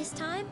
this time.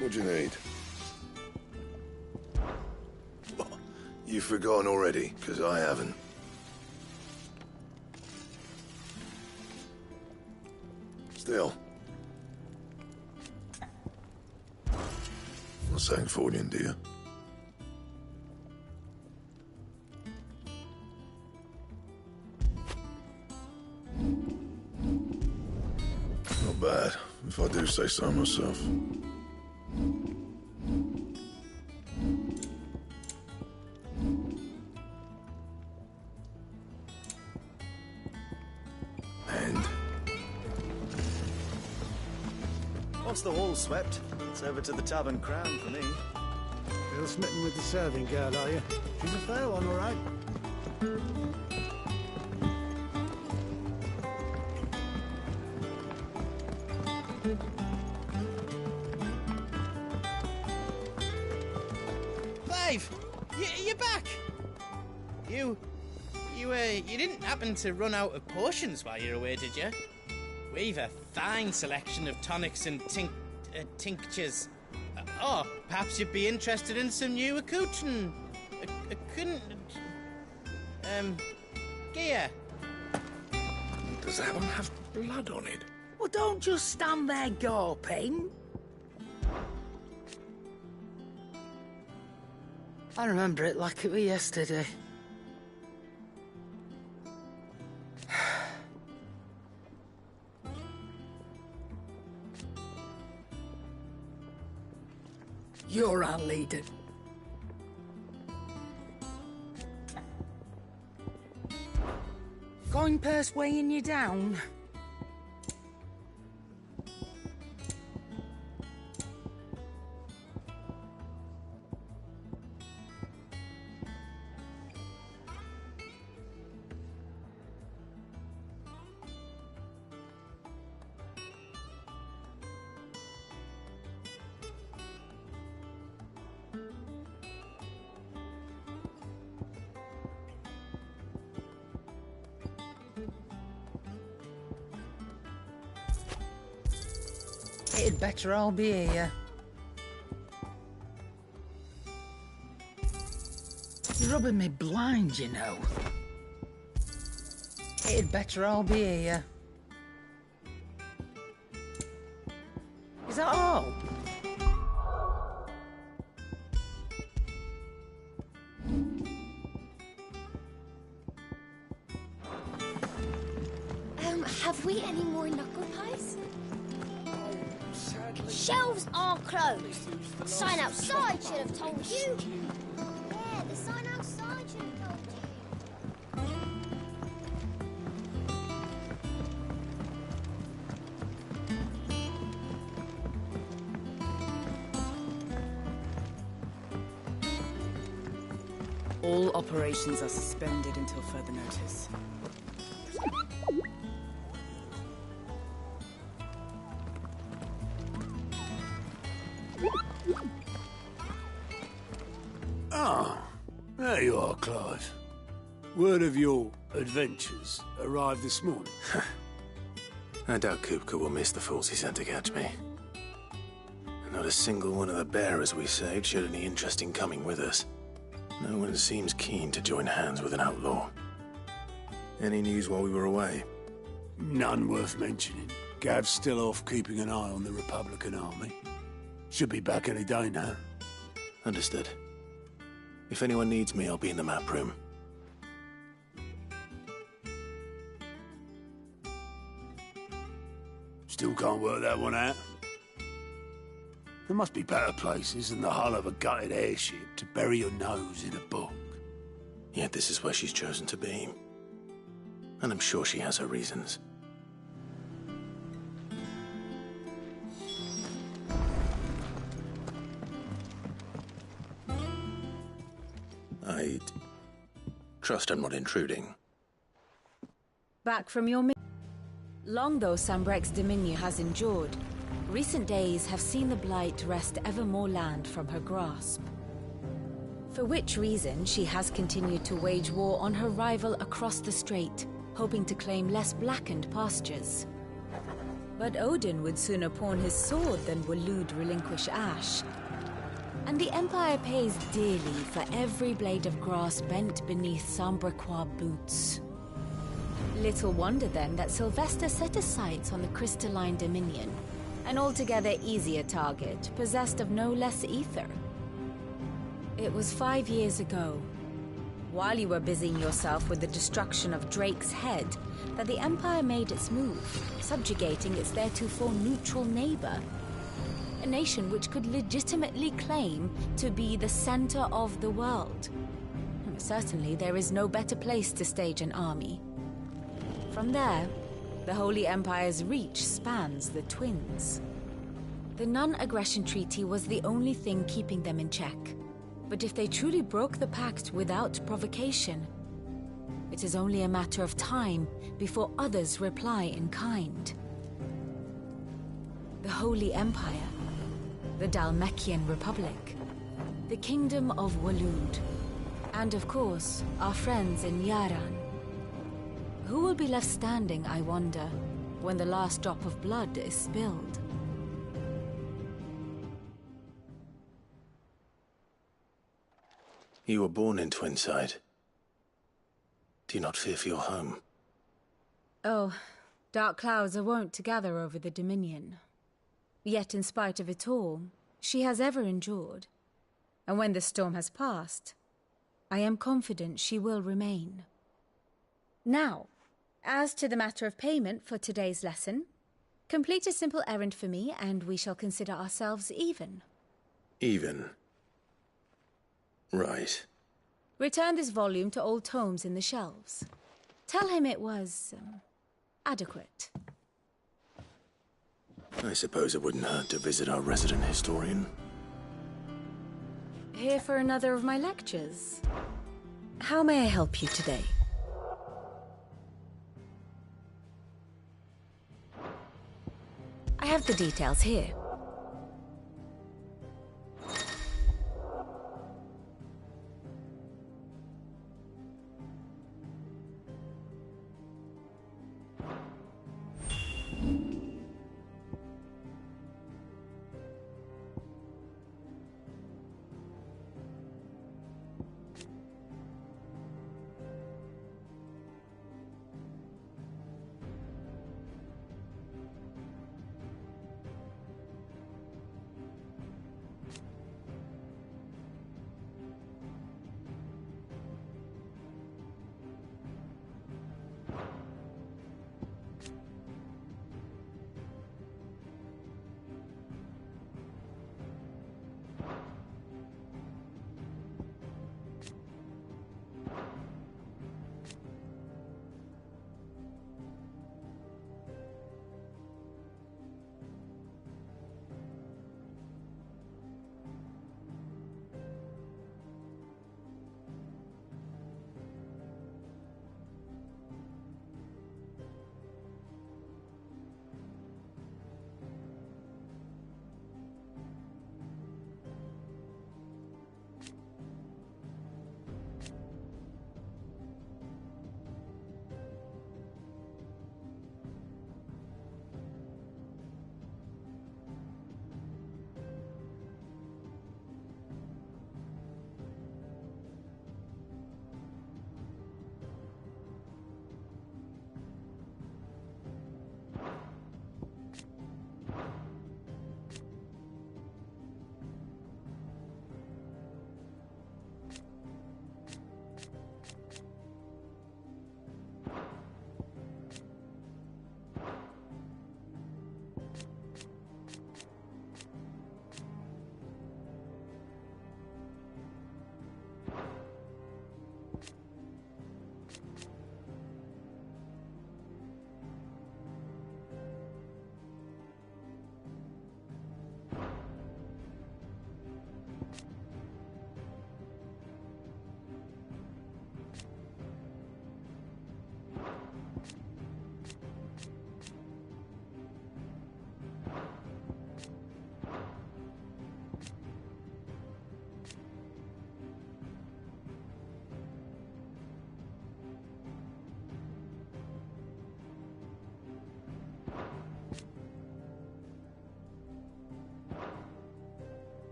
What do you need? You've forgotten already, because I haven't. Still. Not saying Fordian, do you? Not bad, if I do say so myself. Once the hall's swept, it's over to the Tavern Crown for me. Still smitten with the serving girl, are you? She's a fair one, all right. Clive! You're back! You didn't happen to run out of potions while you're away, did you? We've a fine selection of tonics and tinctures. Perhaps you'd be interested in some new accoutrement. Gear. Does that one have blood on it? Well, don't just stand there gawping. I remember it like it was yesterday. You're our leader. Going purse weighing you down? It'd better all be here. You're rubbing me blind, you know. It'd better all be here. Is that all? Have we any more knuckle pies? Shelves are closed. The sign outside should have told you. Yeah, the sign outside should have told you. All operations are suspended until further notice. There you are, Clive. Word of your adventures arrived this morning. I doubt Kupka will miss the fools he sent to catch me. Not a single one of the bearers we saved showed any interest in coming with us. No one seems keen to join hands with an outlaw. Any news while we were away? None worth mentioning. Gav's still off keeping an eye on the Republican army. Should be back any day now. Understood. If anyone needs me, I'll be in the map room. Still can't work that one out. There must be better places than the hull of a gutted airship to bury your nose in a book. Yet this is where she's chosen to be. And I'm sure she has her reasons. I'd trust I'm not intruding. Back from your long though Sambrek's dominion has endured, recent days have seen the Blight wrest ever more land from her grasp. For which reason she has continued to wage war on her rival across the strait, hoping to claim less blackened pastures. But Odin would sooner pawn his sword than Waloed relinquish Ash. And the Empire pays dearly for every blade of grass bent beneath Sambrequois boots. Little wonder then that Sylvester set his sights on the Crystalline Dominion, an altogether easier target, possessed of no less ether. It was 5 years ago, while you were busying yourself with the destruction of Drake's head, that the Empire made its move, subjugating its theretofore neutral neighbor. A nation which could legitimately claim to be the center of the world. Certainly, there is no better place to stage an army. From there, the Holy Empire's reach spans the Twins. The non-aggression treaty was the only thing keeping them in check. But if they truly broke the pact without provocation, it is only a matter of time before others reply in kind. The Holy Empire, the Dhalmekian Republic, the Kingdom of Waloed, and of course, our friends in Yaran. Who will be left standing, I wonder, when the last drop of blood is spilled? You were born in Twinside. Do you not fear for your home? Oh, dark clouds are wont to gather over the Dominion. Yet in spite of it all, she has ever endured. And when the storm has passed, I am confident she will remain. Now, as to the matter of payment for today's lesson, complete a simple errand for me and we shall consider ourselves even. Even? Right. Return this volume to old tomes in the shelves. Tell him it was adequate. I suppose it wouldn't hurt to visit our resident historian. Here for another of my lectures. How may I help you today? I have the details here.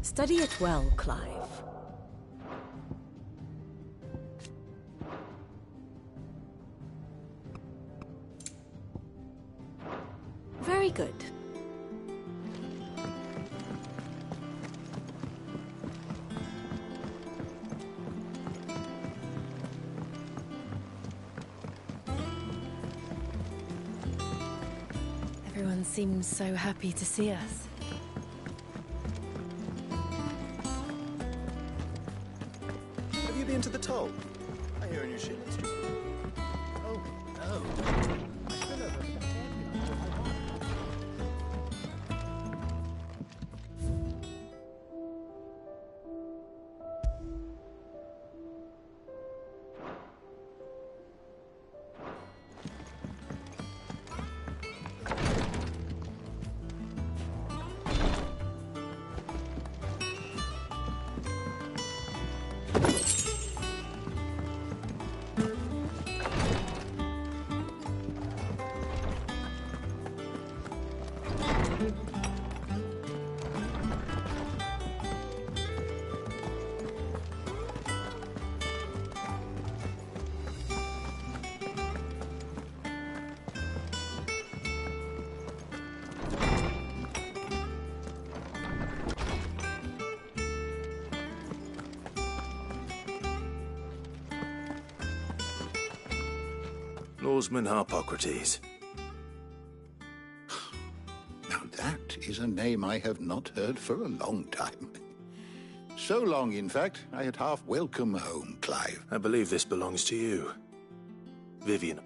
Study it well, Clive. Very good. Everyone seems so happy to see us. Have you been to the toll? I hear a new shipment's just... Oh, no. Norseman Harpocrates. Now that is a name I have not heard for a long time. So long, in fact, I had half welcome home, Clive. I believe this belongs to you. Vivian.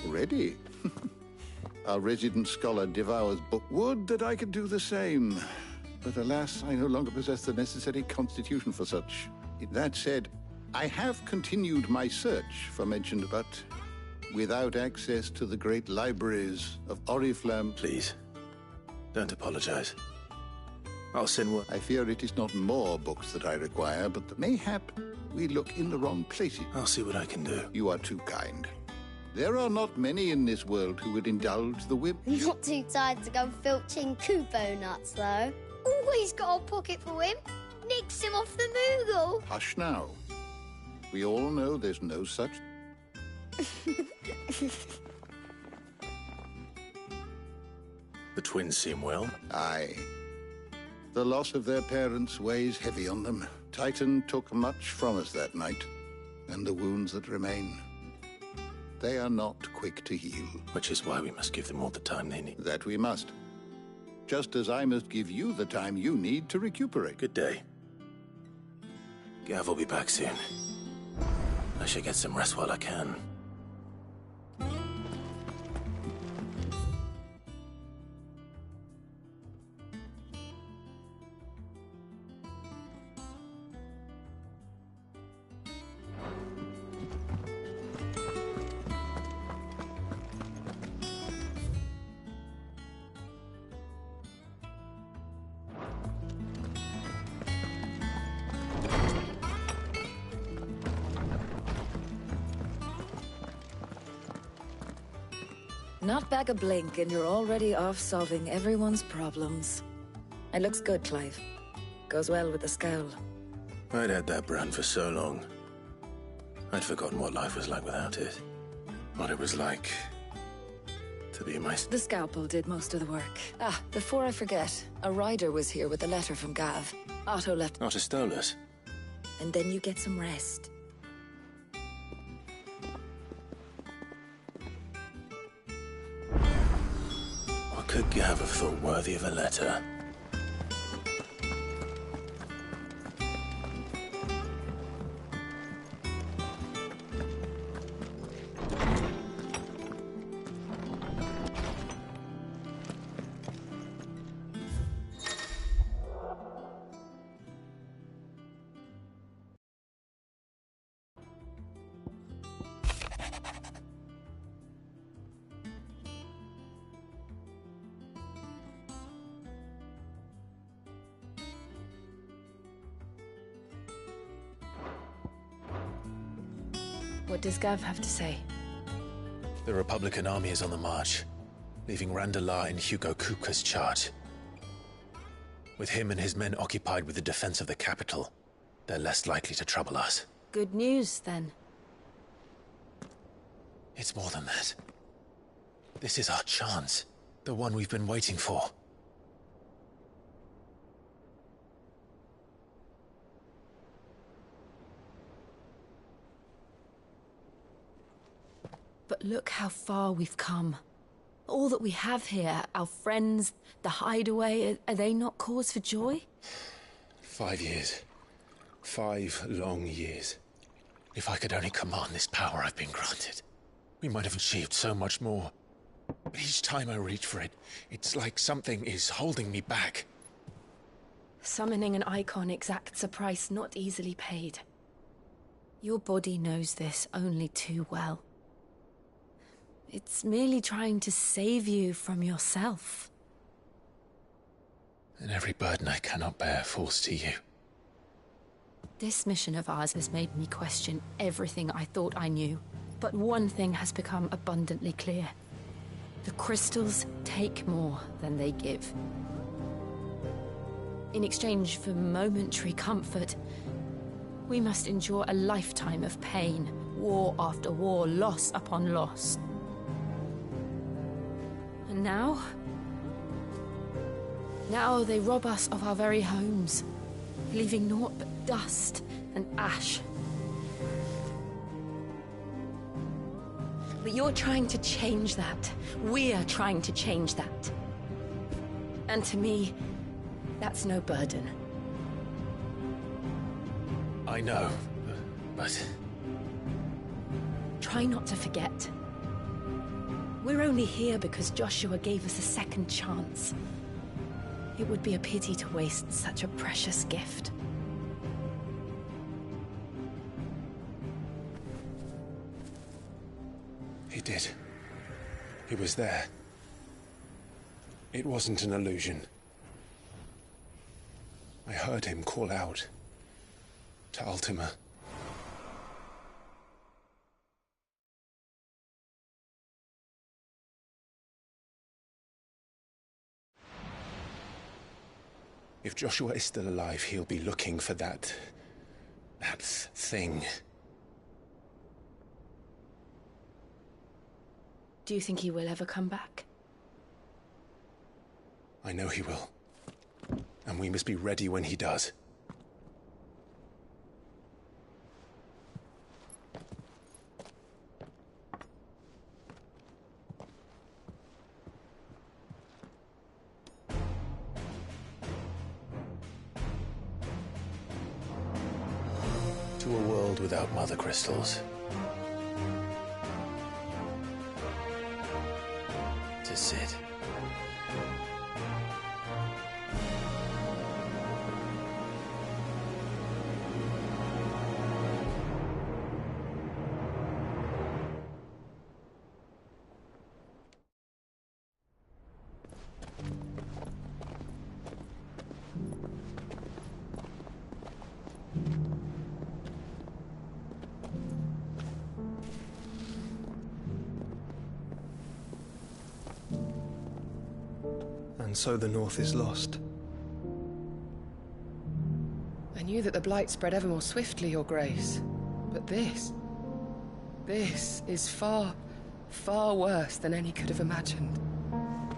Ready? Our resident scholar devours book. Would that I could do the same. But alas, I no longer possess the necessary constitution for such. That said, I have continued my search for mention, but without access to the great libraries of Oriflamme. Please, don't apologize. I'll send word. I fear it is not more books that I require, but mayhap we look in the wrong places. I'll see what I can do. You are too kind. There are not many in this world who would indulge the whim. Not too tired to go filching Kupo nuts, though. Always got a pocket for him. Nicks him off the Moogle. Hush now. We all know there's no such... The twins seem well. Aye. The loss of their parents weighs heavy on them. Titan took much from us that night, and the wounds that remain. They are not quick to heal. Which is why we must give them all the time they need. That we must. Just as I must give you the time you need to recuperate. Good day. Gav will be back soon. I should get some rest while I can. Not back a blink and you're already off solving everyone's problems. It looks good, Clive. Goes well with the scowl. I'd had that brand for so long. I'd forgotten what life was like without it. What it was like to be my... The scalpel did most of the work. Ah, before I forget, a rider was here with a letter from Gav. Otto left... Otto stole us. And then you get some rest. What could Gav have thought worthy of a letter? What does Gav have to say? The Republican army is on the march, leaving Randalar in Hugo Kupka's charge. With him and his men occupied with the defense of the capital, they're less likely to trouble us. Good news, then. It's more than that. This is our chance. The one we've been waiting for. But look how far we've come. All that we have here, our friends, the hideaway, are they not cause for joy? 5 years. 5 long years. If I could only command this power I've been granted, we might have achieved so much more. But each time I reach for it, it's like something is holding me back. Summoning an icon exacts a price not easily paid. Your body knows this only too well. It's merely trying to save you from yourself. And every burden I cannot bear falls to you. This mission of ours has made me question everything I thought I knew. But one thing has become abundantly clear. The crystals take more than they give. In exchange for momentary comfort, we must endure a lifetime of pain, war after war, loss upon loss. And now they rob us of our very homes, leaving naught but dust and ash. But you're trying to change that. We're trying to change that. And to me, that's no burden. I know, but... Try not to forget. We're only here because Joshua gave us a second chance. It would be a pity to waste such a precious gift. He did. He was there. It wasn't an illusion. I heard him call out to Ultima. If Joshua is still alive, he'll be looking for that thing. Do you think he will ever come back? I know he will. And we must be ready when he does. To a world without mother crystals. To Cid. And so the North is lost. I knew that the Blight spread ever more swiftly, Your Grace. But this is far, far worse than any could have imagined.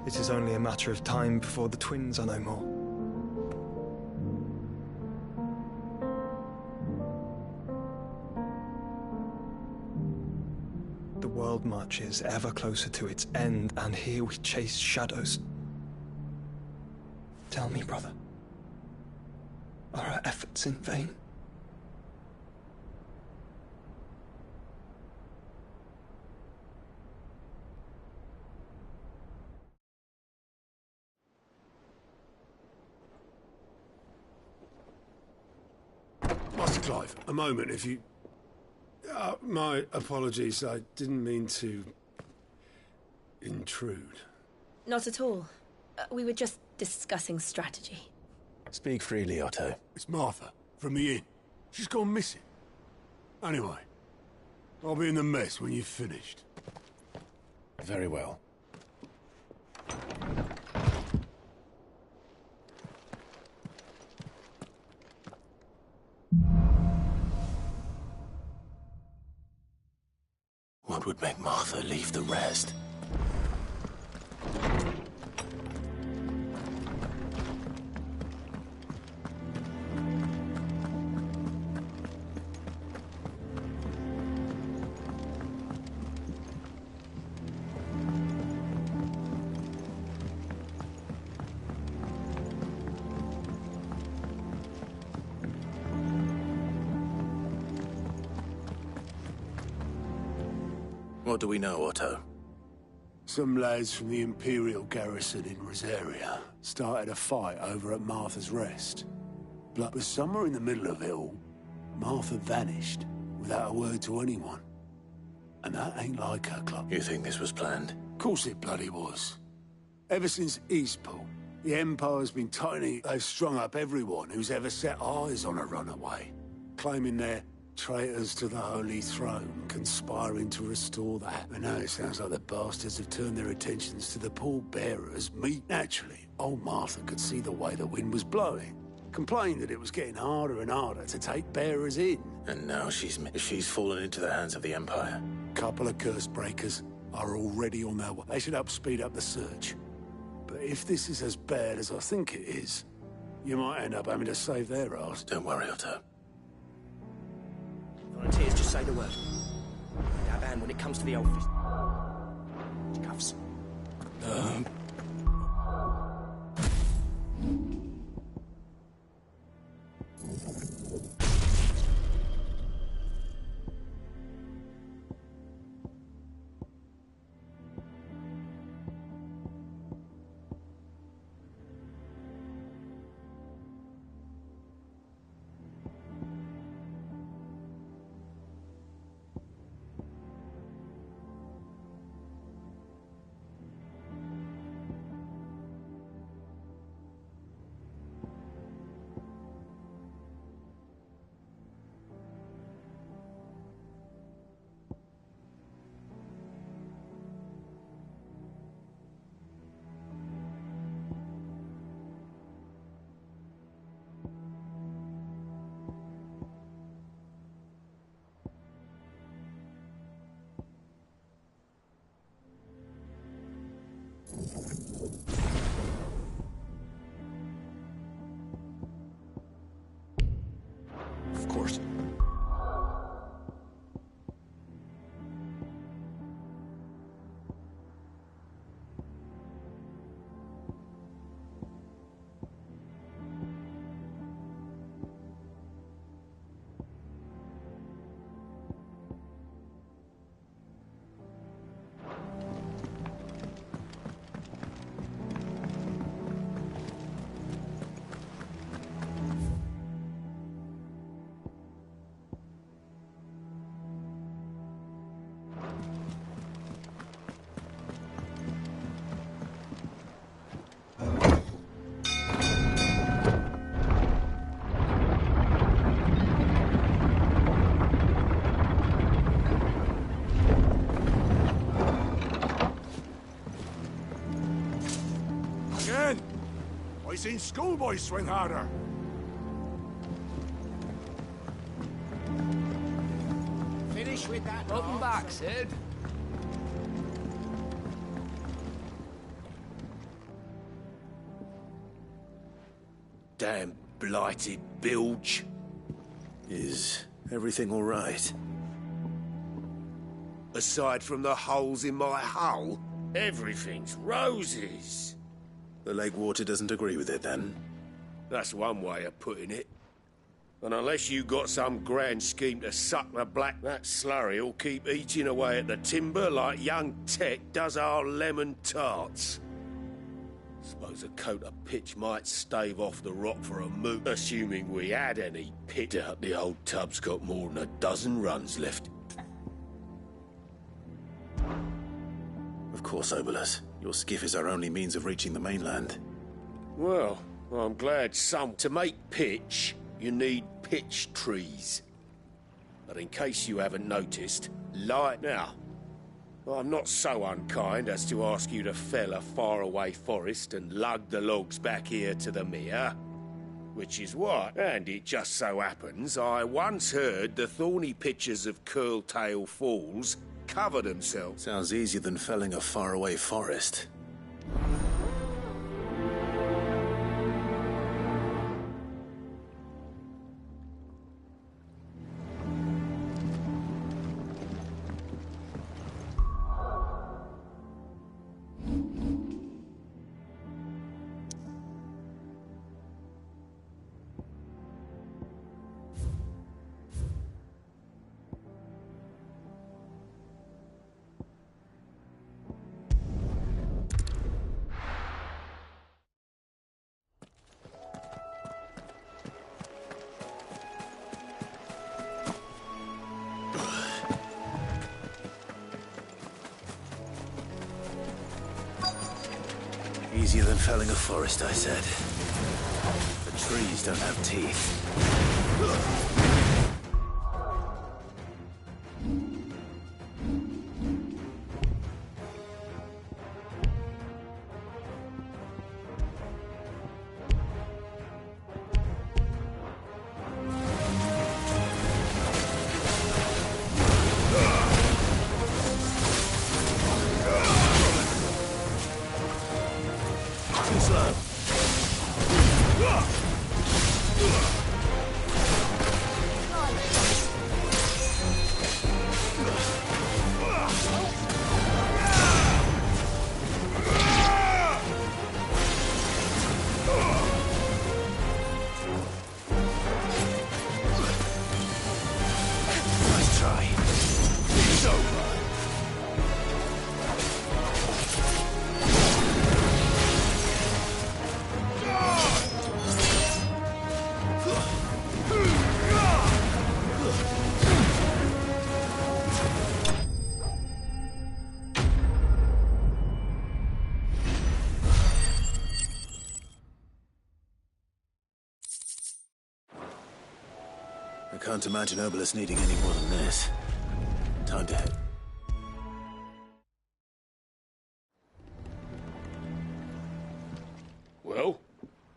It is only a matter of time before the twins are no more. The world marches ever closer to its end, and here we chase shadows. Tell me, brother, are our efforts in vain? Master Clive, a moment, if you... my apologies, I didn't mean to... intrude. Not at all. We were just discussing strategy. Speak freely, Otto. It's Martha, from the inn. She's gone missing. Anyway, I'll be in the mess when you've finished. Very well. What would make Martha leave the rest? What do we know, Otto? Some lads from the Imperial garrison in Rosaria started a fight over at Martha's Rest. But somewhere in the middle of it all, Martha vanished without a word to anyone. And that ain't like her, Club. You think this was planned? Of course it bloody was. Ever since Eastpool, the Empire's been tightening. They've strung up everyone who's ever set eyes on a runaway, claiming they're traitors to the Holy Throne, conspiring to restore that. And now it sounds like the bastards have turned their attentions to the pallbearers. Me, naturally, old Martha could see the way the wind was blowing. Complained that it was getting harder and harder to take bearers in. And now she's fallen into the hands of the Empire. Couple of curse breakers are already on their way. They should help speed up the search. But if this is as bad as I think it is, you might end up having to save their ass. Don't worry, Otto. Volunteers, just say the word. Our band when it comes to the old fist. Cuffs. Of course. I seen schoolboys swing harder. Finish with that. Welcome back, Sid. Damn blighted bilge. Is everything all right? Aside from the holes in my hull, everything's roses. The lake water doesn't agree with it, then? That's one way of putting it. And unless you got some grand scheme to suck the black, that slurry will keep eating away at the timber like young Tech does our lemon tarts. Suppose a coat of pitch might stave off the rock for a moot, assuming we had any pit. Doubt the old tub's got more than a dozen runs left. Of course, Obolus. Your skiff is our only means of reaching the mainland. Well, I'm glad some... To make pitch, you need pitch trees. But in case you haven't noticed, now, I'm not so unkind as to ask you to fell a faraway forest and lug the logs back here to the mere. Which is what, and it just so happens, I once heard the thorny pitchers of Curltail Falls cover themselves. Sounds easier than felling a faraway forest. Easier than felling a forest, I said. The trees don't have teeth. I can't imagine Obelisk needing any more than this. Time to head. Well?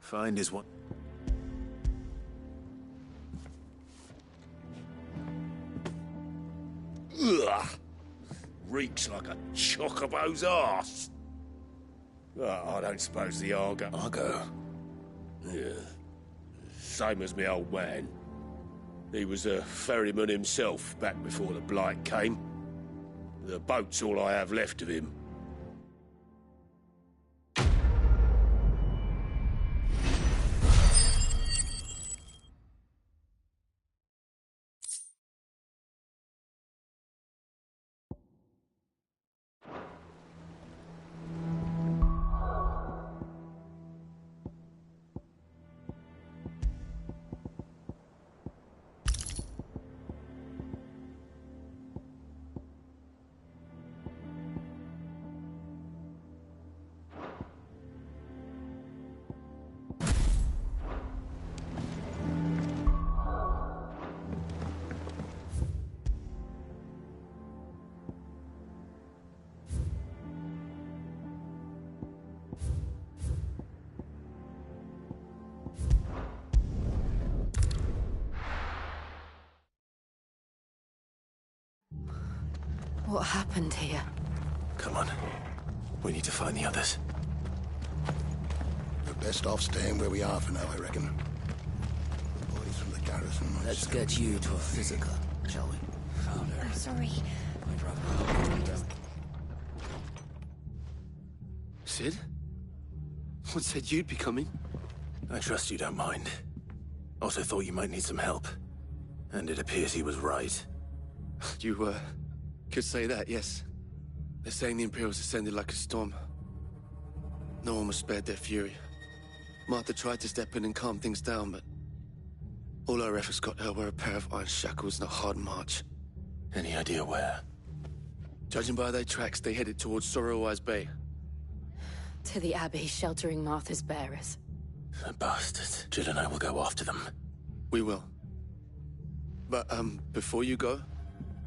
Find is what... Ugh! Reeks like a chocobo's arse. Oh, I don't suppose the Argo... Argo? Yeah. Same as me old man. He was a ferryman himself back before the Blight came. The boat's all I have left of him. What happened here? Come on. We need to find the others. We're best off staying where we are for now, I reckon. The boys from the garrison... Let's get you to a physical, shall we? I'm sorry. Sid? What said you'd be coming? I trust you don't mind. Also thought you might need some help. And it appears he was right. You, could say that, yes. They're saying the Imperials descended like a storm. No one was spared their fury. Martha tried to step in and calm things down, but all our efforts got her were a pair of iron shackles and a hard march. Any idea where? Judging by their tracks, they headed towards Sorrowwise Bay. To the Abbey, sheltering Martha's bearers. The bastards. Jill and I will go after them. We will. But, before you go,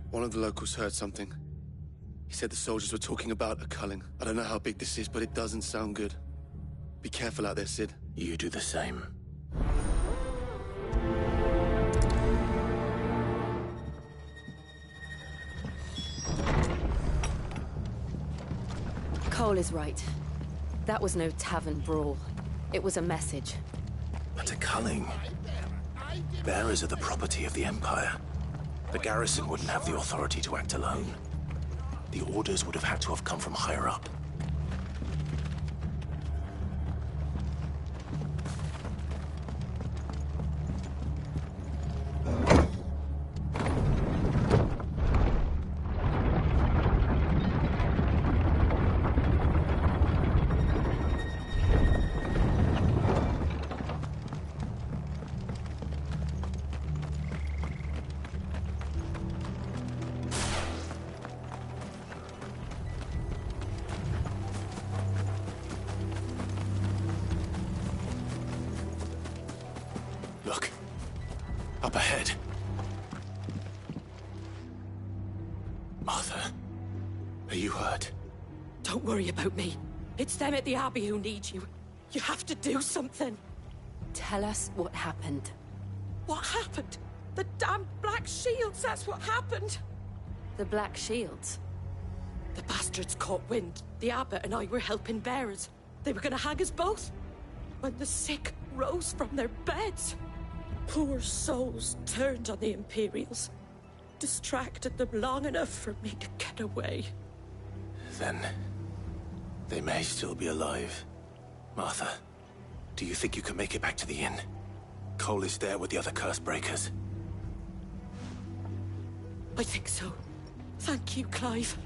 one of the locals heard something. He said the soldiers were talking about a culling. I don't know how big this is, but it doesn't sound good. Be careful out there, Sid. You do the same. Cole is right. That was no tavern brawl. It was a message. But a culling. Bearers are the property of the Empire. The garrison wouldn't have the authority to act alone. The orders would have had to have come from higher up. Look. Up ahead. Martha, are you hurt? Don't worry about me. It's them at the Abbey who need you. You have to do something. Tell us what happened. What happened? The damn Black Shields, that's what happened. The Black Shields? The bastards caught wind. The Abbot and I were helping bearers. They were gonna hang us both. When the sick rose from their beds. Poor souls turned on the Imperials. Distracted them long enough for me to get away. Then... they may still be alive. Martha, do you think you can make it back to the inn? Cole is there with the other curse breakers. I think so. Thank you, Clive.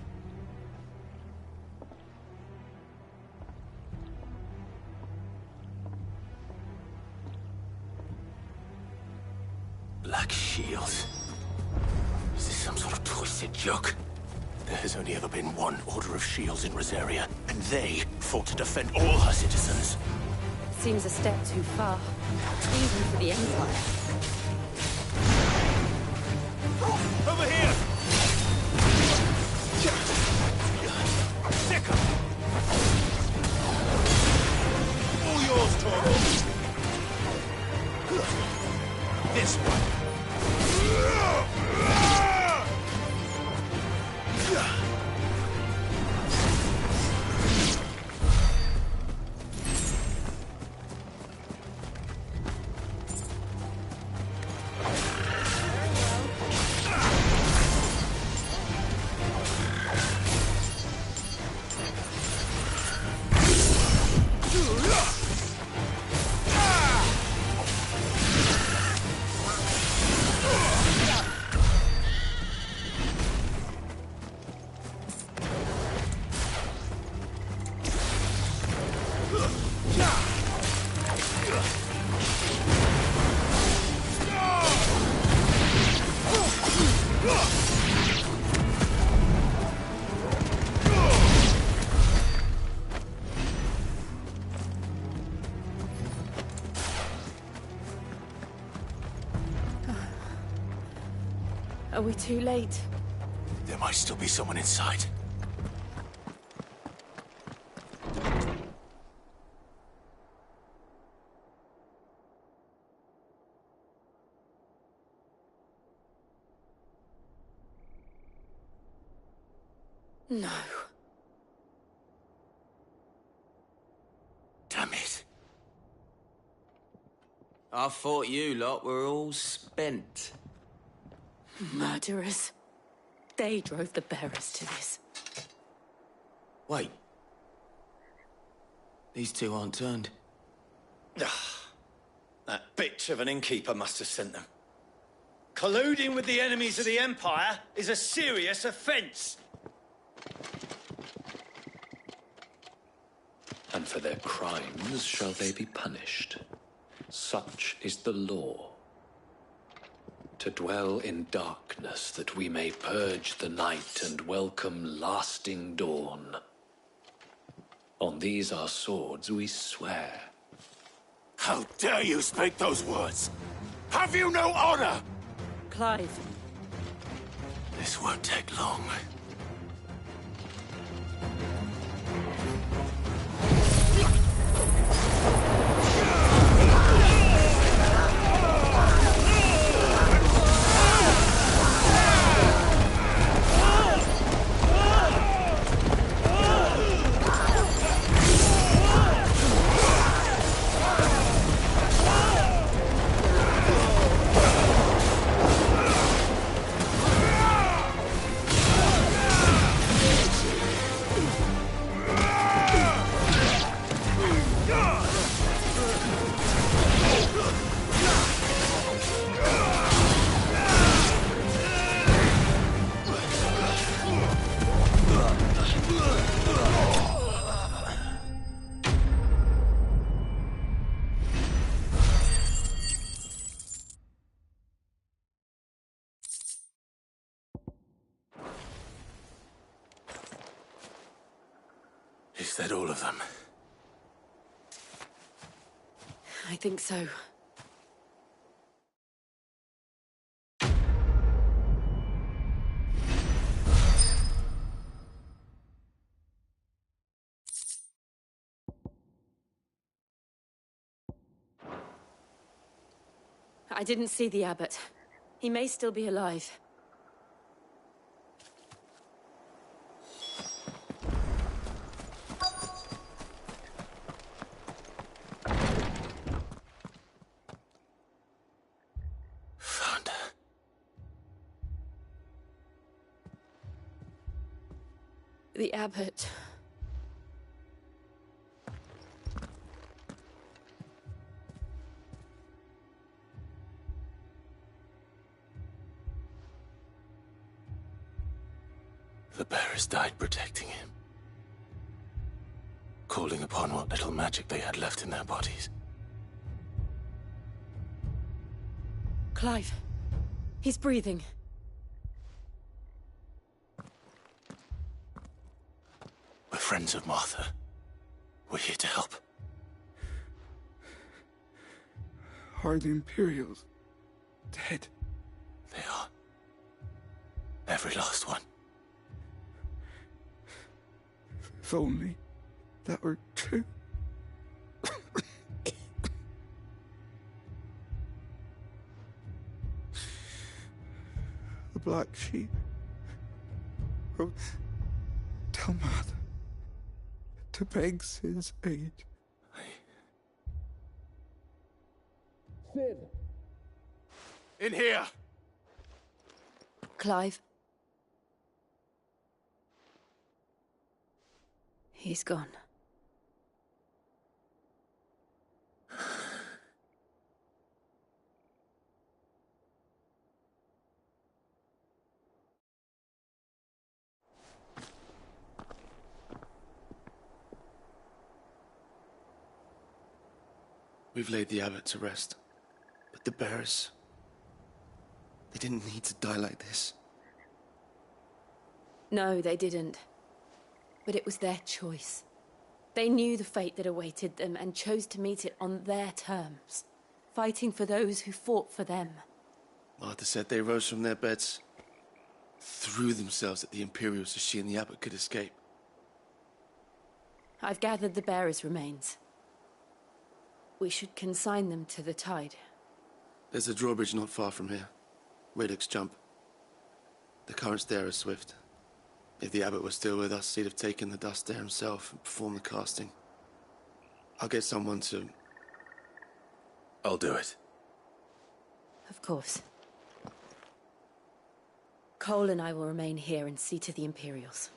Black Shields? Is this some sort of twisted joke? There has only ever been one Order of Shields in Rosaria, and they fought to defend all her citizens. Seems a step too far. Even for the Empire. Over here! Sicker! All yours, Torvald! This one! Are we too late? There might still be someone inside. No. Damn it. I thought you lot were all spent. Murderers. They drove the bearers to this. Wait. These two aren't turned. That bitch of an innkeeper must have sent them. Colluding with the enemies of the Empire is a serious offence. And for their crimes shall they be punished. Such is the law. To dwell in darkness that we may purge the night and welcome lasting dawn. On these our swords we swear. How dare you speak those words? Have you no honor? Clive. This won't take long. Is that all of them? I think so. I didn't see the abbot. He may still be alive. Found her. The abbot. The bearers died protecting him. Calling upon what little magic they had left in their bodies. Clive. He's breathing. We're friends of Martha. We're here to help. Are the Imperials dead? They are. Every last one. If only that were true. The Black Sheep wrote tell Mother to beg Sid's aid. Sid! In here! Clive. He's gone. We've laid the abbot to rest. But the bearers... they didn't need to die like this. No, they didn't. But it was their choice. They knew the fate that awaited them and chose to meet it on their terms, fighting for those who fought for them. Martha said they rose from their beds, threw themselves at the Imperials so she and the abbot could escape. I've gathered the bearers' remains. We should consign them to the tide. There's a drawbridge not far from here. Radix Jump. The currents there are swift. If the abbot was still with us, he'd have taken the dust there himself and performed the casting. I'll get someone to... I'll do it. Of course. Cole and I will remain here and see to the Imperials.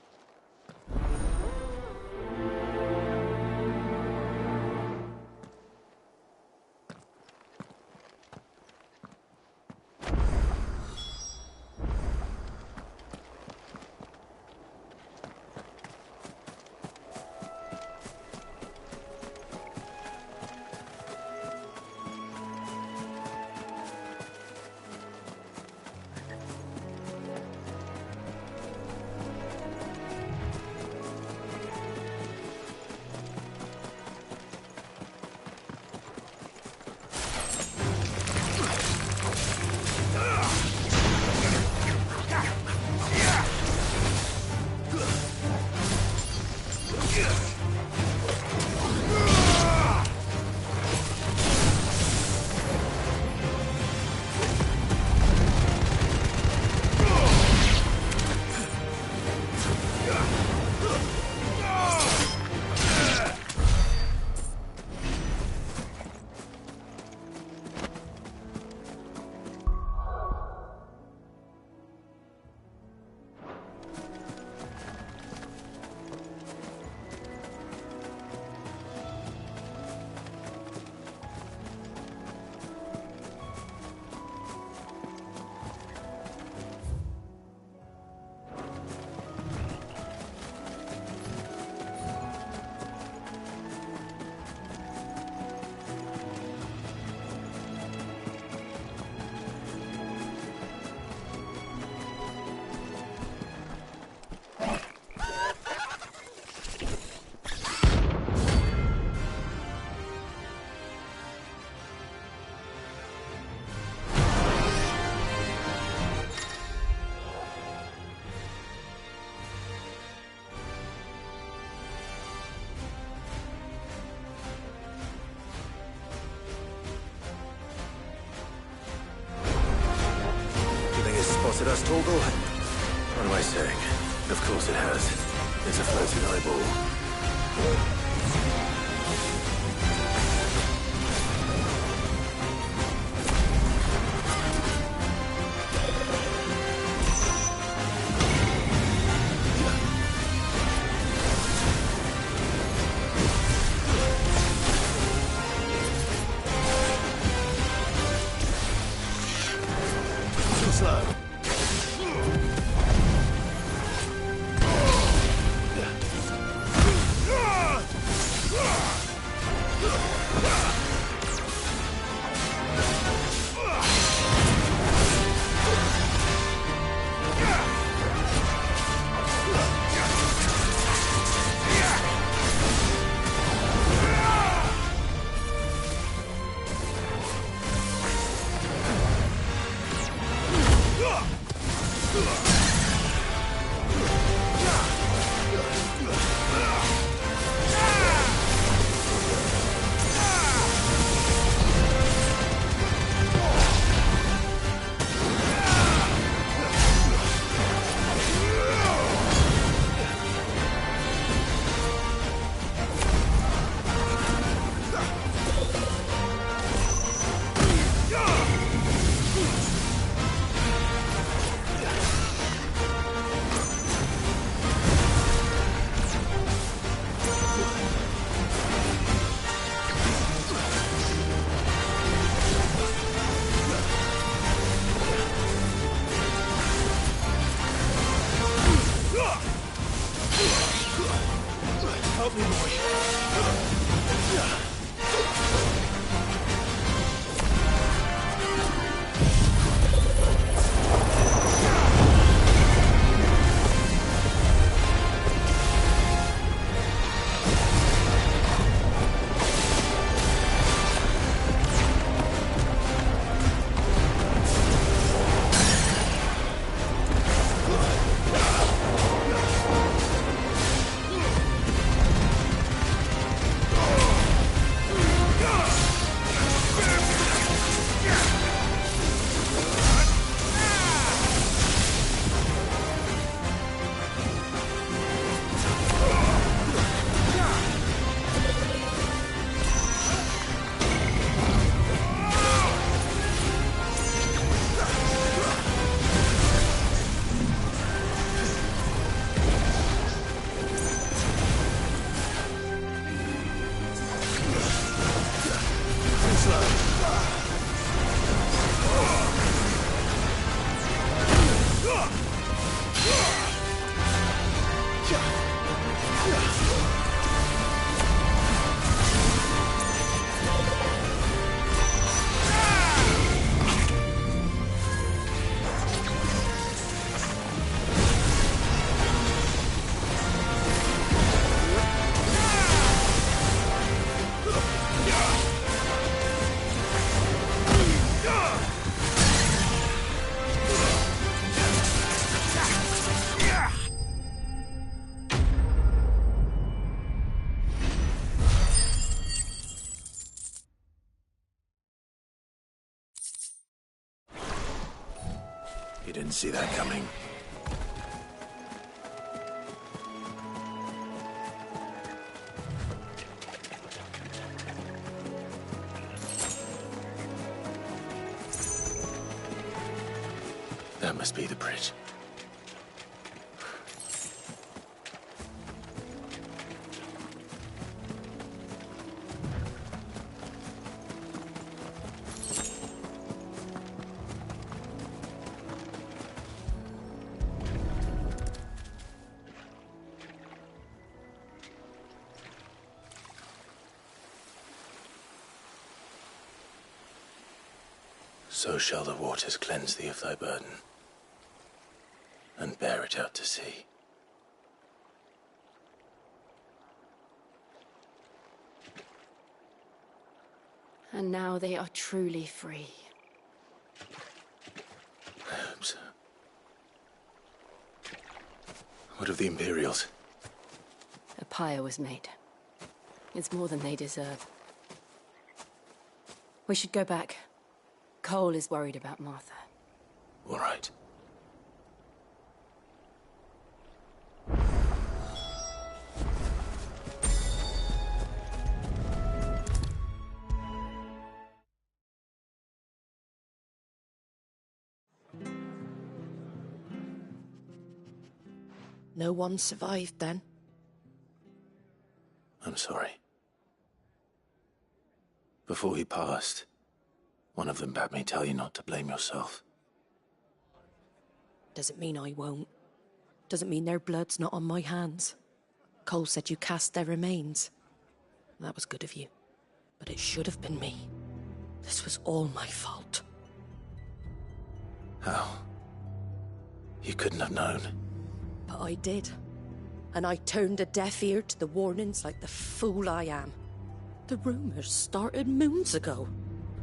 glass at us, Torgal? What am I saying? Of course it has. It's a floating eyeball. You didn't see that coming. That must be the bridge. So shall the waters cleanse thee of thy burden, and bear it out to sea. And now they are truly free. I hope so. What of the Imperials? A pyre was made. It's more than they deserve. We should go back. Cole is worried about Martha. All right. No one survived then. I'm sorry. Before he passed, one of them bade me tell you not to blame yourself. Doesn't mean I won't. Doesn't mean their blood's not on my hands. Cole said you cast their remains. That was good of you. But it should have been me. This was all my fault. How? You couldn't have known. But I did. And I turned a deaf ear to the warnings like the fool I am. The rumours started moons ago.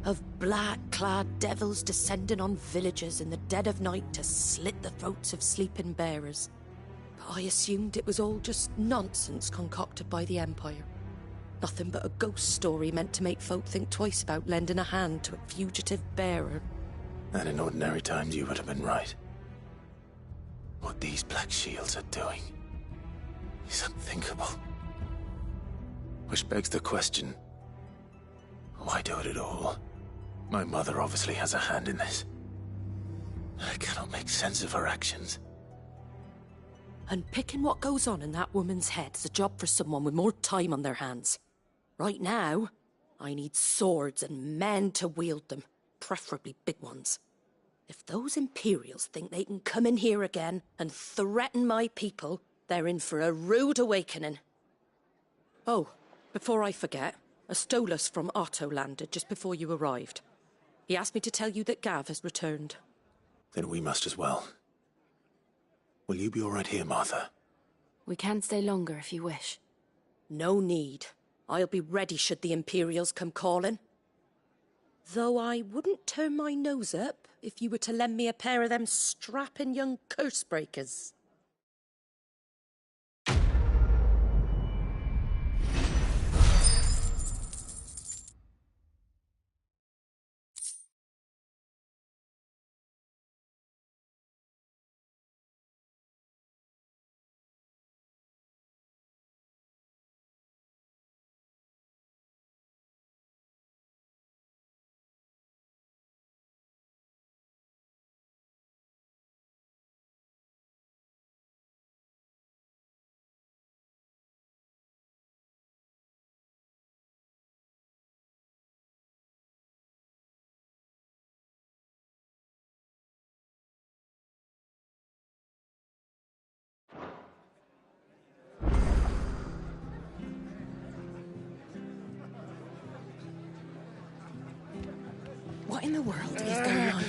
Of black-clad devils descending on villages in the dead of night to slit the throats of sleeping bearers. But I assumed it was all just nonsense concocted by the Empire. Nothing but a ghost story meant to make folk think twice about lending a hand to a fugitive bearer. And in ordinary times you would have been right. What these Black Shields are doing is unthinkable. Which begs the question, why do it at all? My mother obviously has a hand in this. I cannot make sense of her actions. And picking what goes on in that woman's head is a job for someone with more time on their hands. Right now, I need swords and men to wield them, preferably big ones. If those Imperials think they can come in here again and threaten my people, they're in for a rude awakening. Oh, before I forget, a Stolas from Otto landed just before you arrived. He asked me to tell you that Gav has returned. Then we must as well. Will you be all right here, Martha? We can stay longer if you wish. No need. I'll be ready should the Imperials come calling. Though I wouldn't turn my nose up if you were to lend me a pair of them strapping young curse breakers. What in the world is going on?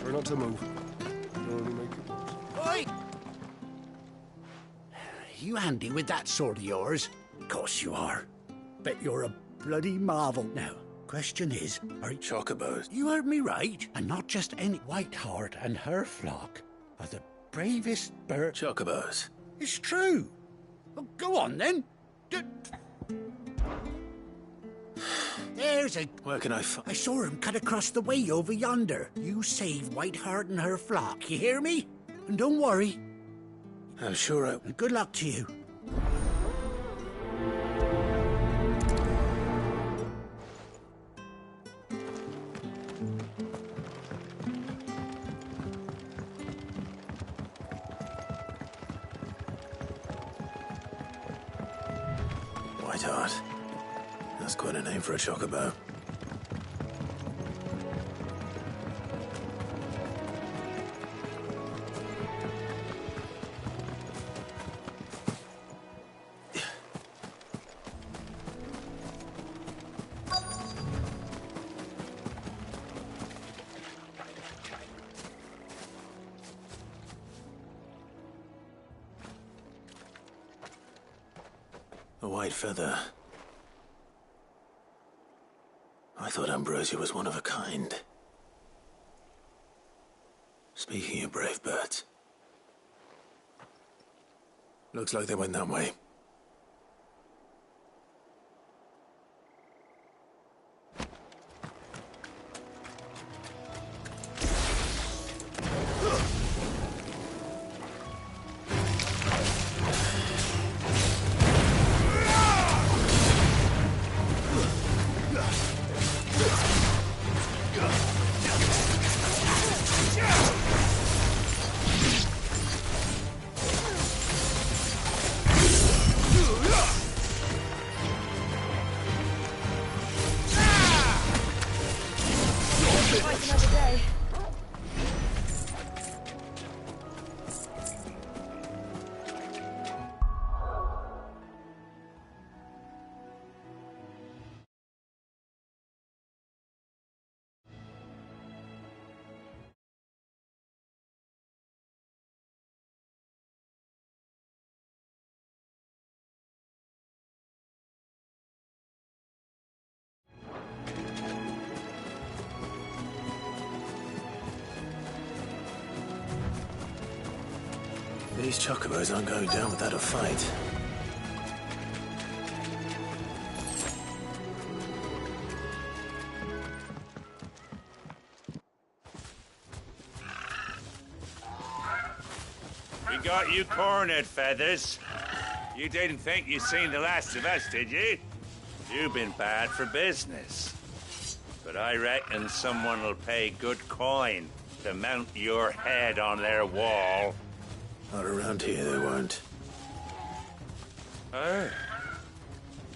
We're not to move. Oi! You handy with that sword of yours? Course you are. Bet you're a bloody marvel. Now, question is, are you... Chocobos? You heard me right. And not just any... Whiteheart and her flock are the bravest bird... Chocobos. It's true. Well, go on, then. There's a... Where can I I saw him cut across the way over yonder. You save Whiteheart and her flock, you hear me? And don't worry. I'm sure I... And good luck to you. Whiteheart. That's quite a name for a chocobo. A white feather. I thought Ambrosia was one of a kind. Speaking of brave birds. Looks like they went that way. These chocobos aren't going down without a fight. We got you cornered, Feathers. You didn't think you'd seen the last of us, did you? You've been bad for business. But I reckon someone will pay good coin to mount your head on their wall. Not around here, they won't. Oh.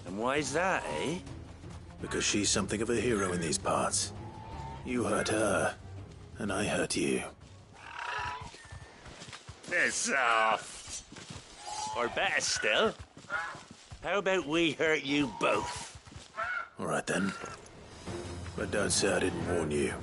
And why's that, eh? Because she's something of a hero in these parts. You hurt her, and I hurt you. Piss off. Or better still, how about we hurt you both? All right, then. But don't say I didn't warn you.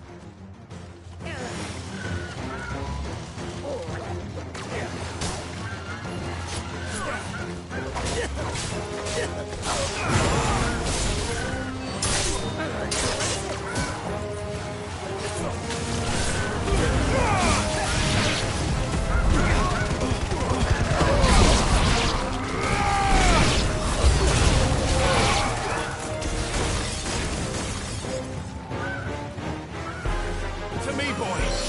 To me, boys!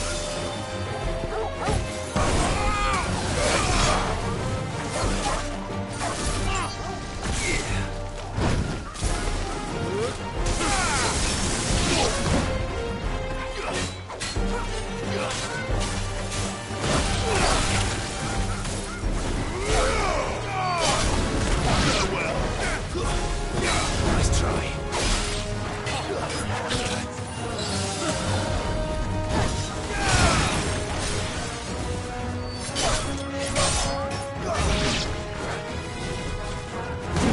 Nice try.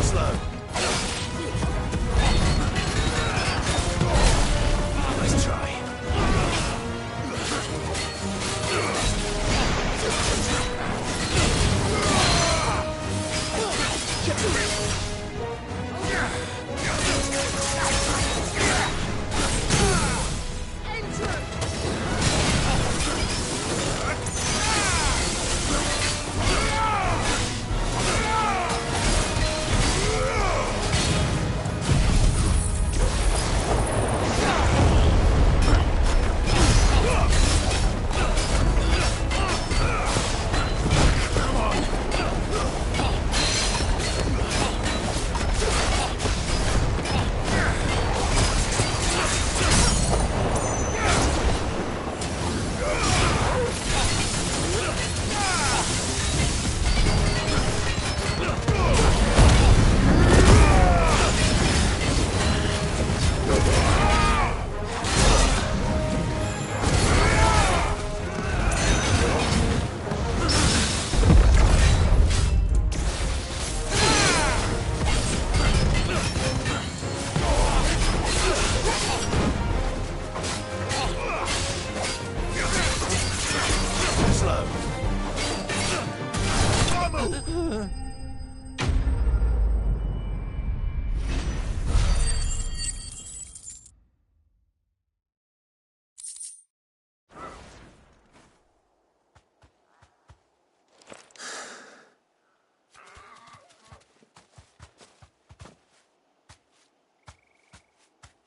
Slow. Nice try.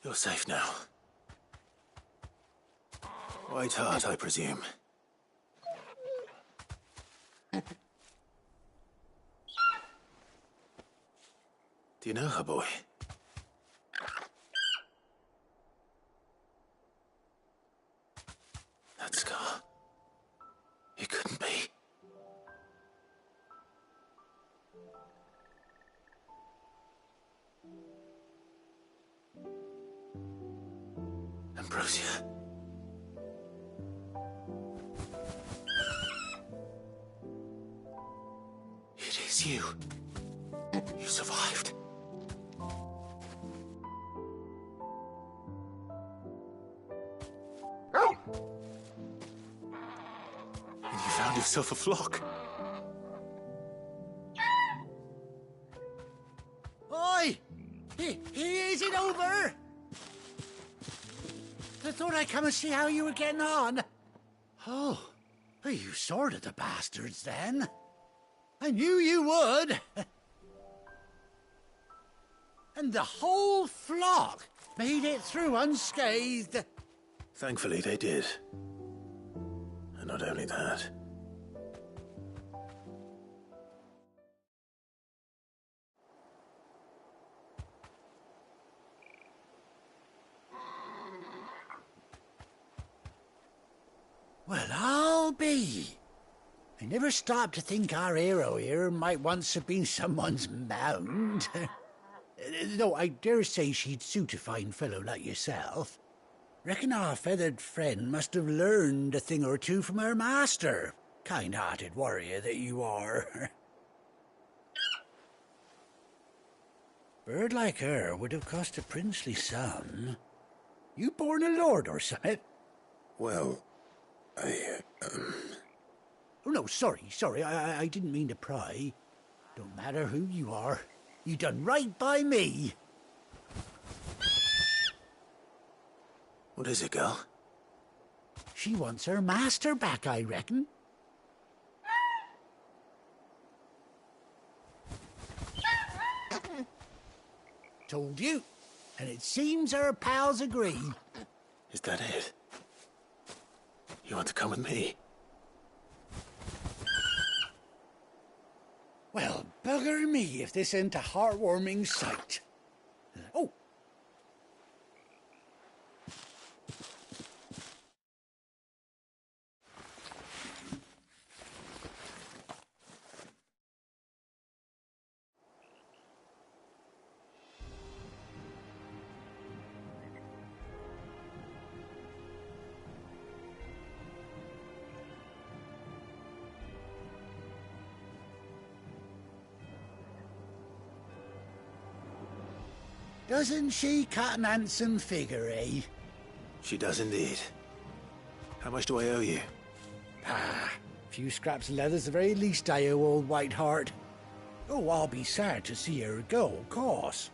You're safe now. White Hart, I presume. Do you know her, boy? That scar. It couldn't be. Ambrosia. It is you. You survived. And you found yourself a flock. Oi! Is it over? I thought I'd come and see how you were getting on. Oh, you sorted the bastards then. I knew you would. And the whole flock made it through unscathed. Thankfully, they did. And not only that. Well, I'll be. I never stopped to think our hero here might once have been someone's mount. Though I dare say she'd suit a fine fellow like yourself. Reckon our feathered friend must have learned a thing or two from her master. Kind-hearted warrior that you are. Bird like her would have cost a princely sum. You born a lord or something? Well, Oh, no, sorry, I didn't mean to pry. Don't matter who you are. You done right by me. What is it, girl? She wants her master back, I reckon. Told you. And it seems her pals agree. Is that it? You want to come with me? Well, bugger me if this ain't a heartwarming sight. Oh. Doesn't she cut an handsome figure, eh? She does indeed. How much do I owe you? Ah, a few scraps of leather's the very least I owe old Whiteheart. Oh, I'll be sad to see her go, of course.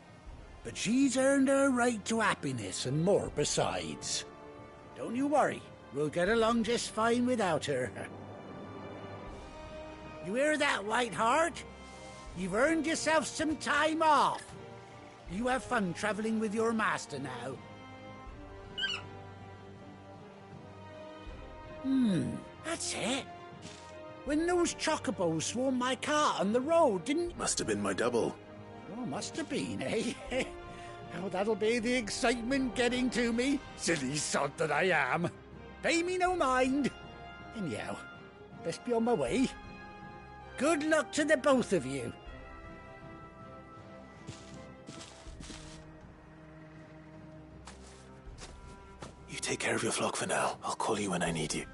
But she's earned her right to happiness and more besides. Don't you worry, we'll get along just fine without her. You hear that, Whiteheart? You've earned yourself some time off. You have fun traveling with your master now. That's it. When those chocobos swarmed my cart on the road, didn't... Must have been my double. Oh, must have been, eh? Oh, that'll be the excitement getting to me. Silly sod that I am. Pay me no mind. Anyhow, best be on my way. Good luck to the both of you. You take care of your flock for now. I'll call you when I need you.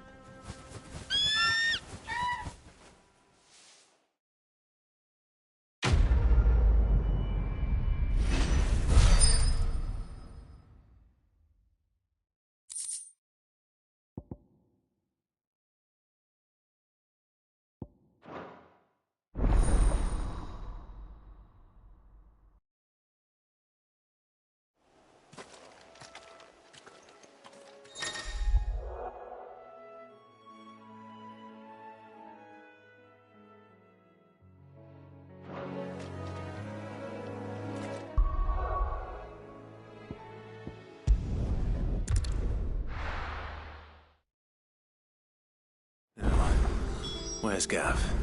Where's Gav?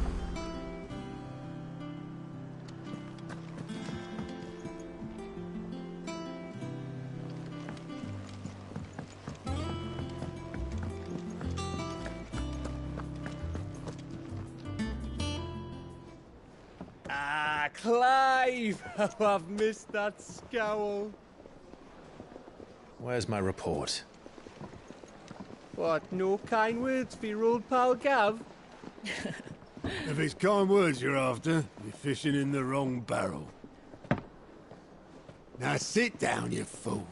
Ah, Clive! Oh, I've missed that scowl. Where's my report? What, no kind words for your old pal Gav? If it's kind words you're after, you're fishing in the wrong barrel. Now sit down, you fool.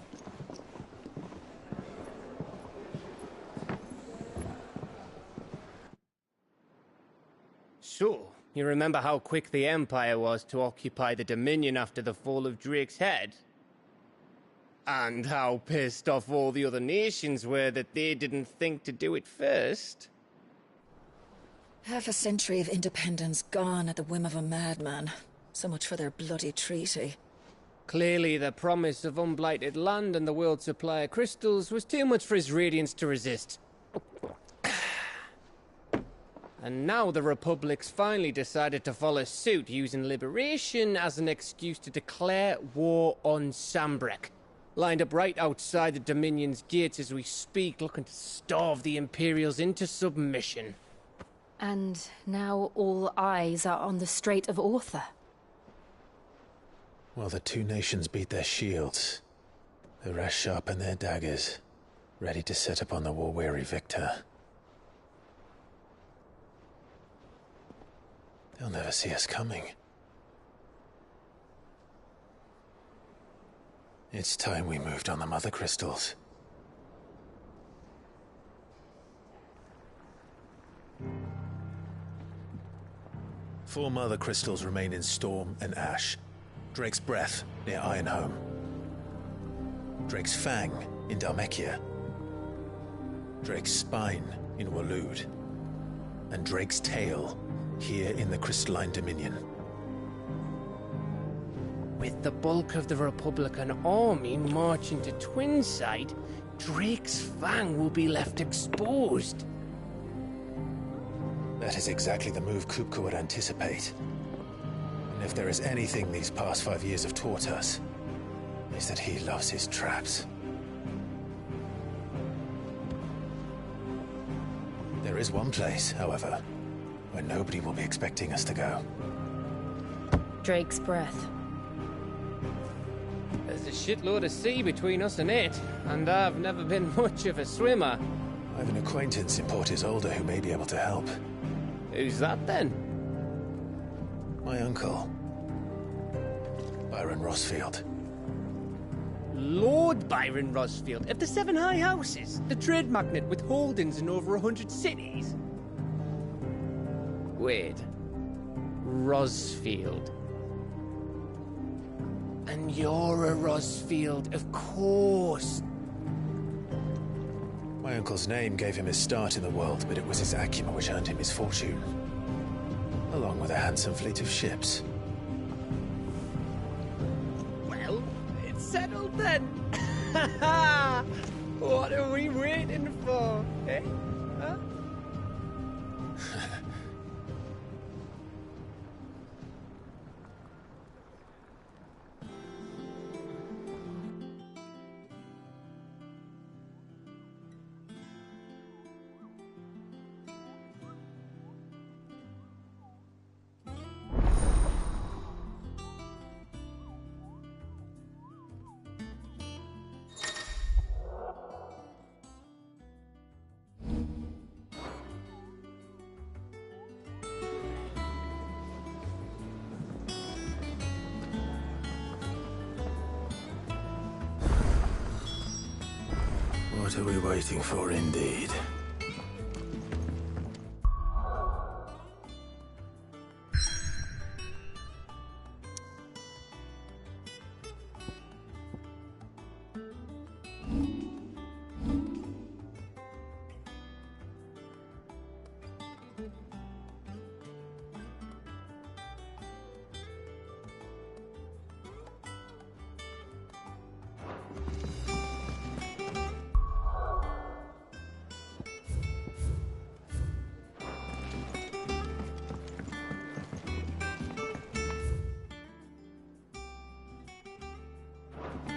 So, you remember how quick the Empire was to occupy the Dominion after the fall of Drake's Head? And how pissed off all the other nations were that they didn't think to do it first? Half a century of independence gone at the whim of a madman. So much for their bloody treaty. Clearly, the promise of unblighted land and the world's supply of crystals was too much for his radiance to resist. And now the Republic's finally decided to follow suit, using liberation as an excuse to declare war on Sanbreque. Lined up right outside the Dominion's gates as we speak, looking to starve the Imperials into submission. And now all eyes are on the Strait of Author. While the two nations beat their shields, the rest sharpen their daggers, ready to set upon the war-weary victor. They'll never see us coming. It's time we moved on the Mother Crystals. Four Mother Crystals remain in Storm and Ash. Drake's Breath, near Ironhome. Drake's Fang, in Dhalmekia. Drake's Spine, in Waloed. And Drake's Tail, here in the Crystalline Dominion. With the bulk of the Republican army marching to Twinside, Drake's Fang will be left exposed. That is exactly the move Kupka would anticipate. And if there is anything these past 5 years have taught us, is that he loves his traps. There is one place, however, where nobody will be expecting us to go. Drake's Breath. There's a shitload of sea between us and it, and I've never been much of a swimmer. I have an acquaintance in Port Isolde who may be able to help. Who's that then? My uncle, Byron Rosfield. Lord Byron Rosfield of the Seven High Houses, the trade magnate with holdings in over 100 cities. Wait, Rosfield. And you're a Rosfield, of course. My uncle's name gave him his start in the world, but it was his acumen which earned him his fortune. Along with a handsome fleet of ships. Well, it's settled then. What are we waiting for, eh? Huh? What are we waiting for, indeed?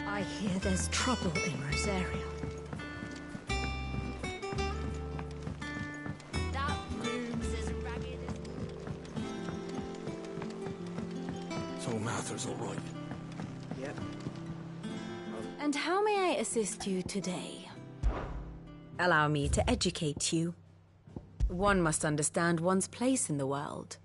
I hear there's trouble in Rosaria. That room's as ragged as... So Mather's all right? Yep. And how may I assist you today? Allow me to educate you. One must understand one's place in the world.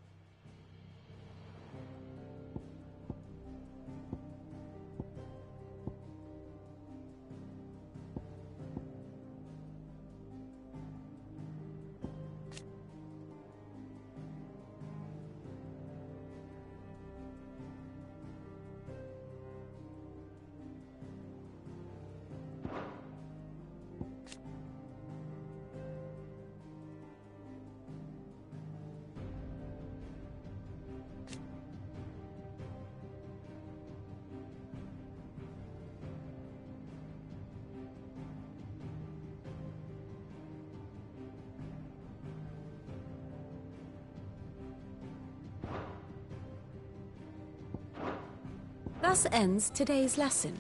Thus ends today's lesson.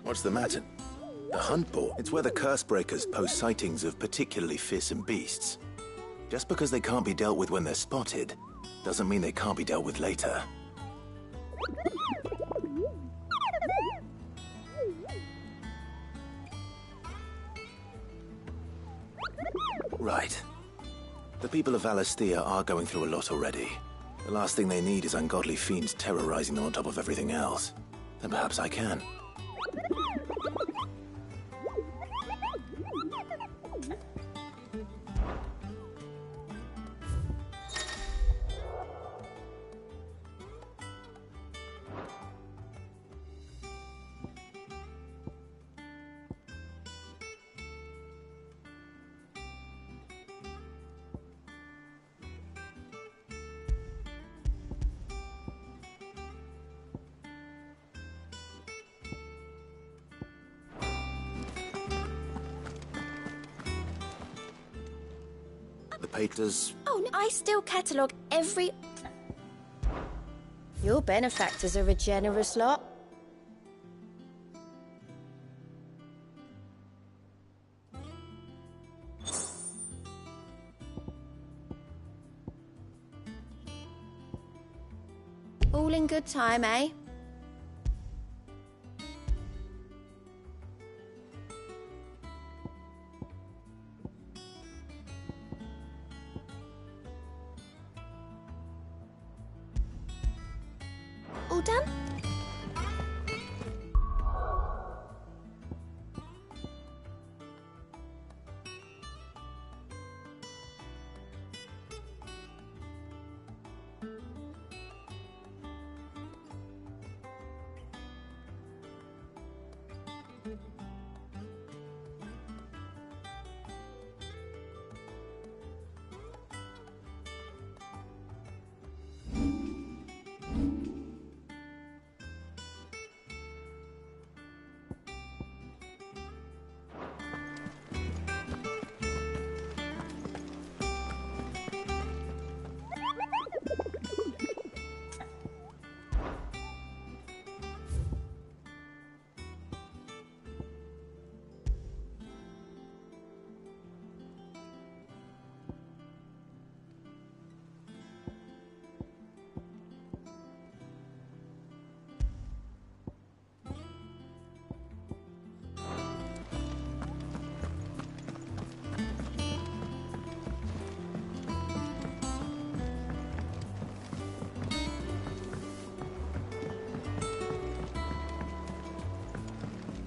What's the matter? The Hunt Board. It's where the Cursebreakers post sightings of particularly fearsome beasts. Just because they can't be dealt with when they're spotted, doesn't mean they can't be dealt with later. Right. The people of Valisthea are going through a lot already. The last thing they need is ungodly fiends terrorizing them on top of everything else. Then perhaps I can. Does... Oh, no, I still catalogue every... Your benefactors are a generous lot. All in good time, eh? All done?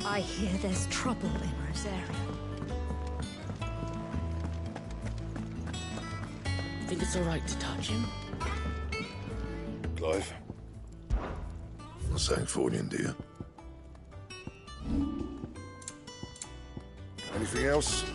I hear there's trouble in Rosaria. Think it's all right to touch him? Clive. Not saying Fordian, do you? Anything else?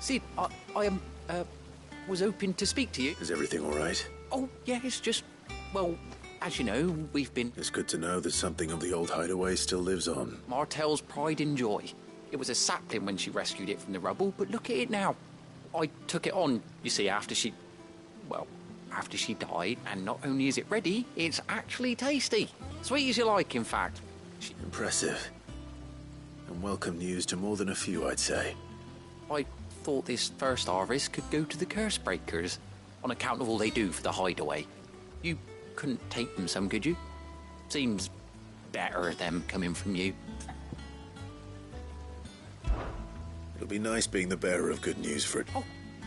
Sid, I was hoping to speak to you. Is everything all right? Oh, yeah, it's just, well, as you know, we've been... It's good to know that something of the old hideaway still lives on. Martel's pride and joy. It was a sapling when she rescued it from the rubble, but look at it now. I took it on, you see, after she died, and not only is it ready, it's actually tasty. Sweet as you like, in fact. Impressive. And welcome news to more than a few, I'd say. I thought this first harvest could go to the Cursebreakers, on account of all they do for the hideaway. You couldn't take them some, could you? Seems better them coming from you. It'll be nice being the bearer of good news for it. Oh,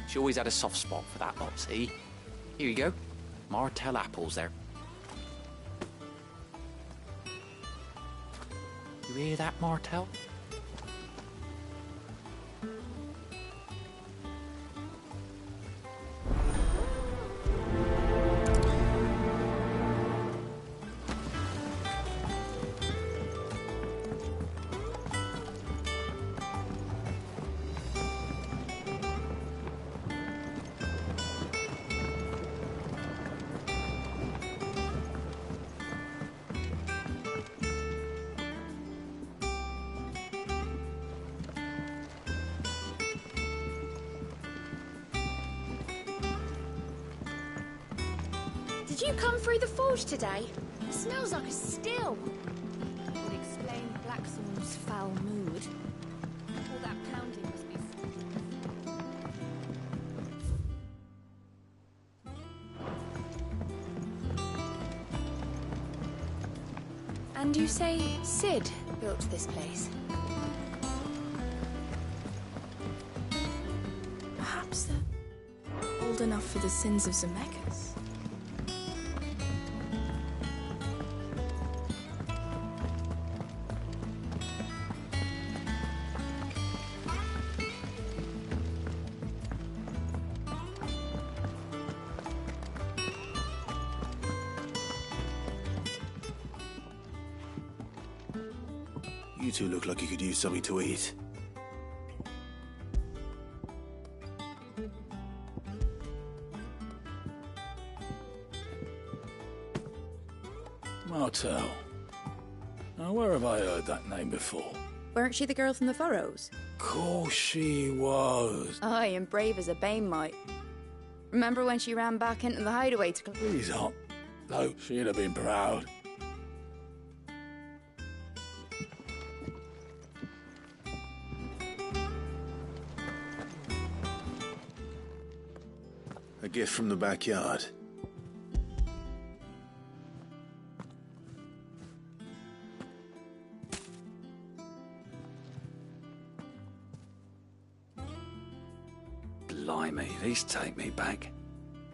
she always had a soft spot for that lot, see? Here you go. Martel apples there. You hear that, Martel? Did you come through the forge today? It smells like a still. Would explain Blackthorn's foul mood. All that pounding must be. And you say Sid built this place? Perhaps they're old enough for the sins of Zemeckis. You two look like you could use something to eat. Martel. Now, where have I heard that name before? Weren't she the girl from the Furrows? Course she was. Aye, and brave as a bane might. Remember when she ran back into the hideaway to... Please not. No, she'd have been proud. A gift from the backyard. Blimey, these take me back.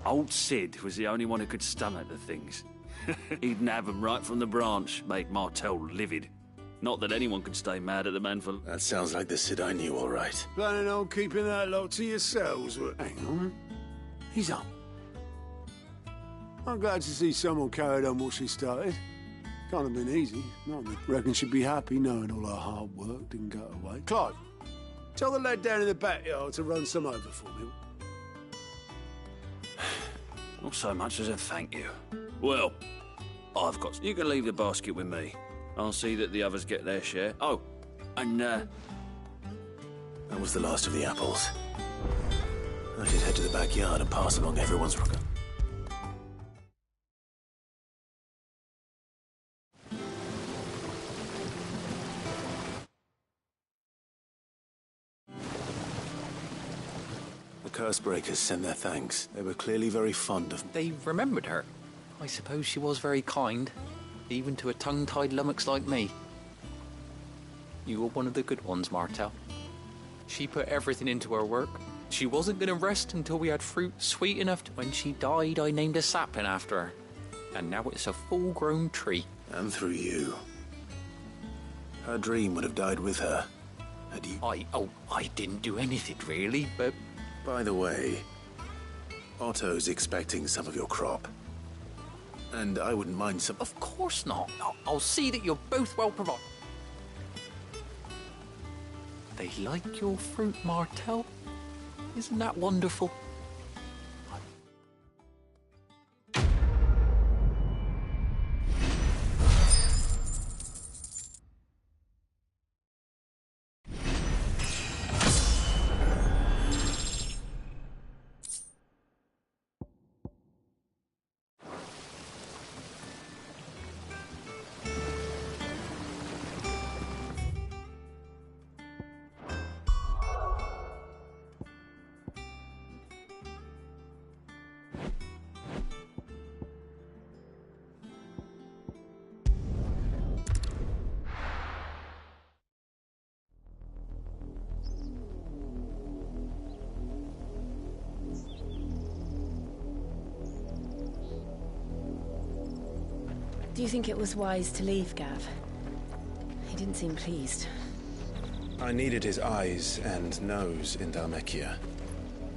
Old Sid was the only one who could stomach the things. He'd nab them right from the branch, make Martel livid. Not that anyone could stay mad at the man for... That sounds like the Sid I knew, all right. Planning on keeping that lot to yourselves? Hang on. He's up. I'm glad to see someone carried on what she started. Can't have been easy. No, I reckon she'd be happy knowing all her hard work didn't go to waste. Clive, tell the lad down in the backyard to run some over for me. Not so much as a thank you. Well, I've got... You can leave the basket with me. I'll see that the others get their share. Oh, and, That was the last of the apples. I should head to the backyard and pass along everyone's... The Cursebreakers sent their thanks. They were clearly very fond of... They remembered her. I suppose she was very kind, even to a tongue-tied lummox like me. You were one of the good ones, Martel. She put everything into her work. She wasn't going to rest until we had fruit sweet enough to... When she died, I named a sapling after her. And now it's a full-grown tree. And through you. Her dream would have died with her. Had you... I didn't do anything, really, but... By the way, Otto's expecting some of your crop. And I wouldn't mind some... Of course not. I'll see that you're both well provided. They like your fruit, Martel. Isn't that wonderful? Do you think it was wise to leave, Gav? He didn't seem pleased. I needed his eyes and nose in Dhalmekia.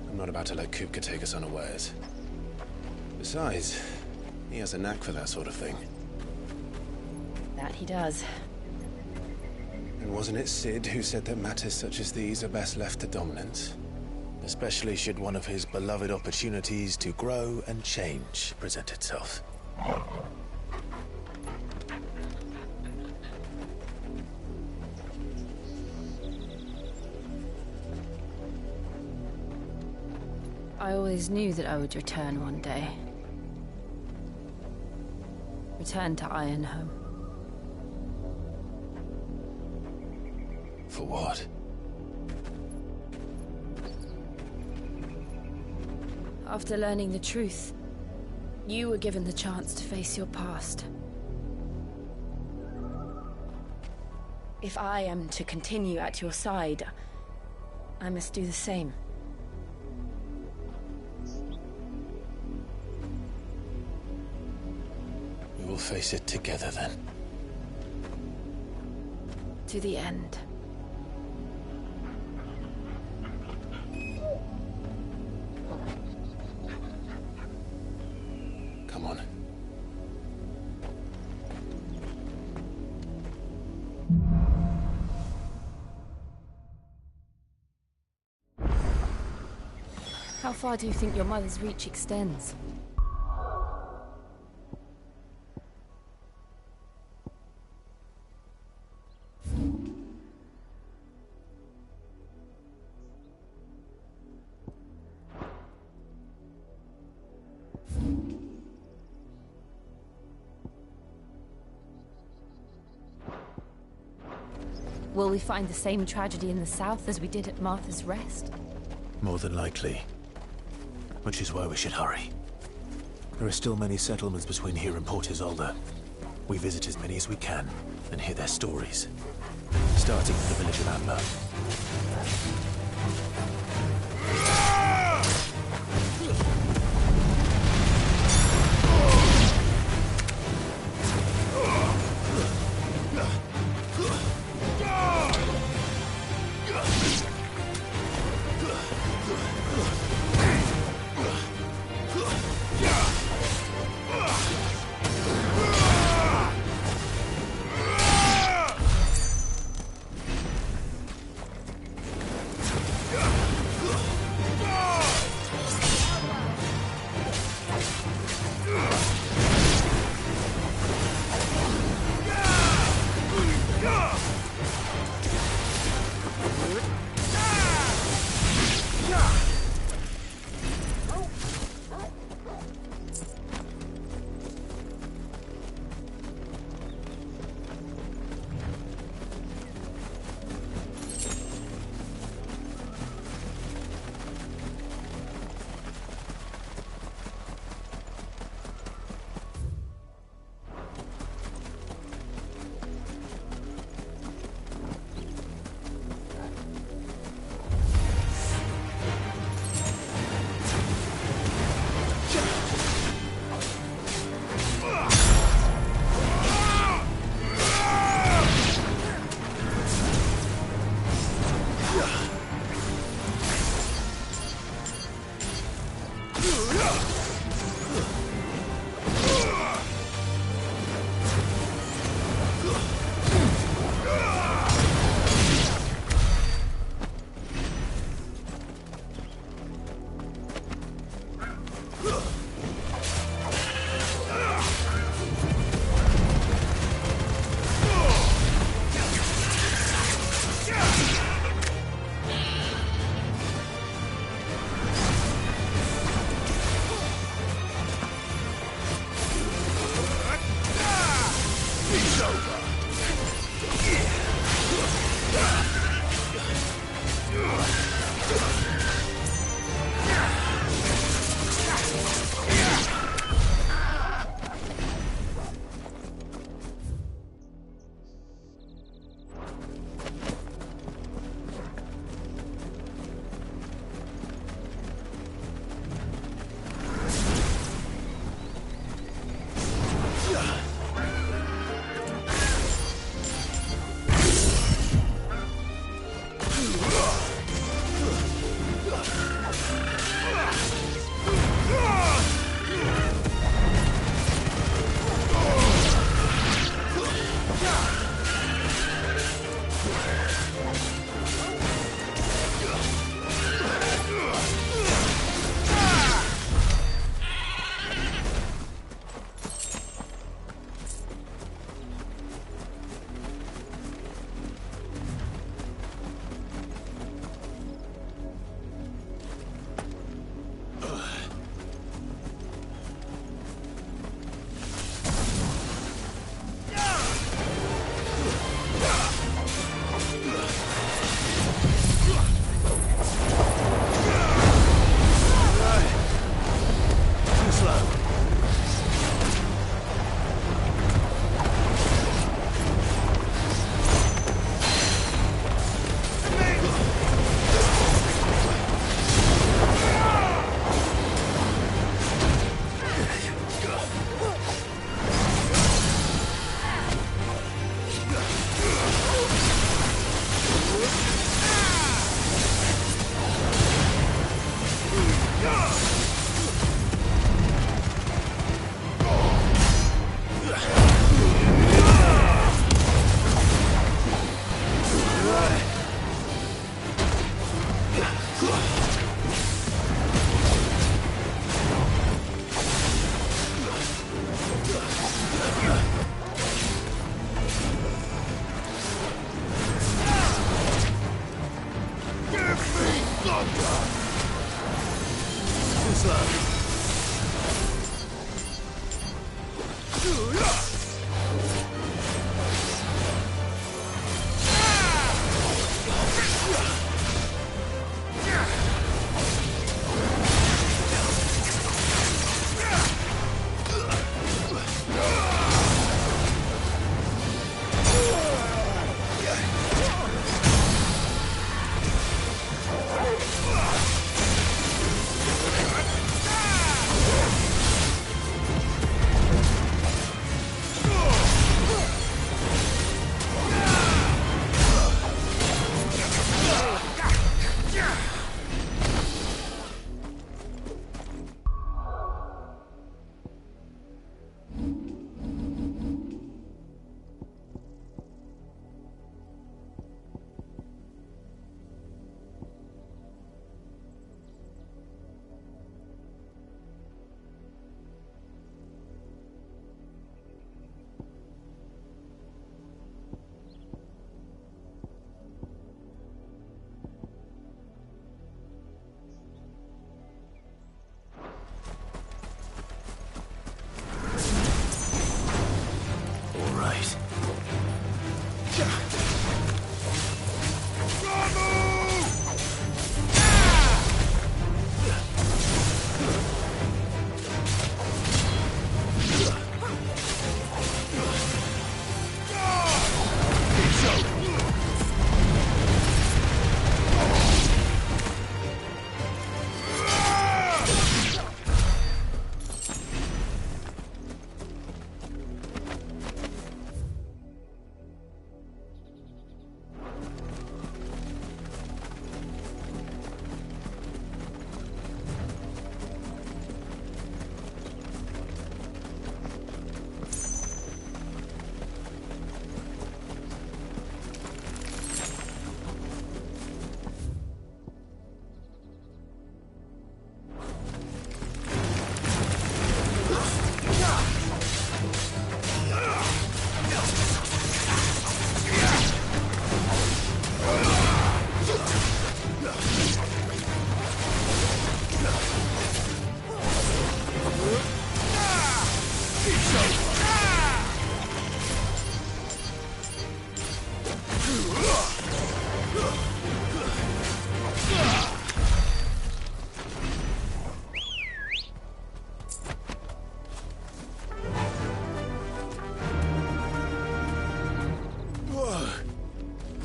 I'm not about to let Kupka take us unawares. Besides, he has a knack for that sort of thing. That he does. And wasn't it Sid who said that matters such as these are best left to dominance? Especially should one of his beloved opportunities to grow and change present itself. I always knew that I would return one day. Return to Ironhome. For what? After learning the truth, you were given the chance to face your past. If I am to continue at your side, I must do the same. We will face it together then. To the end. Come on. How far do you think your mother's reach extends? Will we find the same tragedy in the south as we did at Martha's Rest? More than likely. Which is why we should hurry. There are still many settlements between here and Port Isolde. We visit as many as we can and hear their stories. Starting with the village of Amber.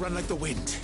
run like the wind.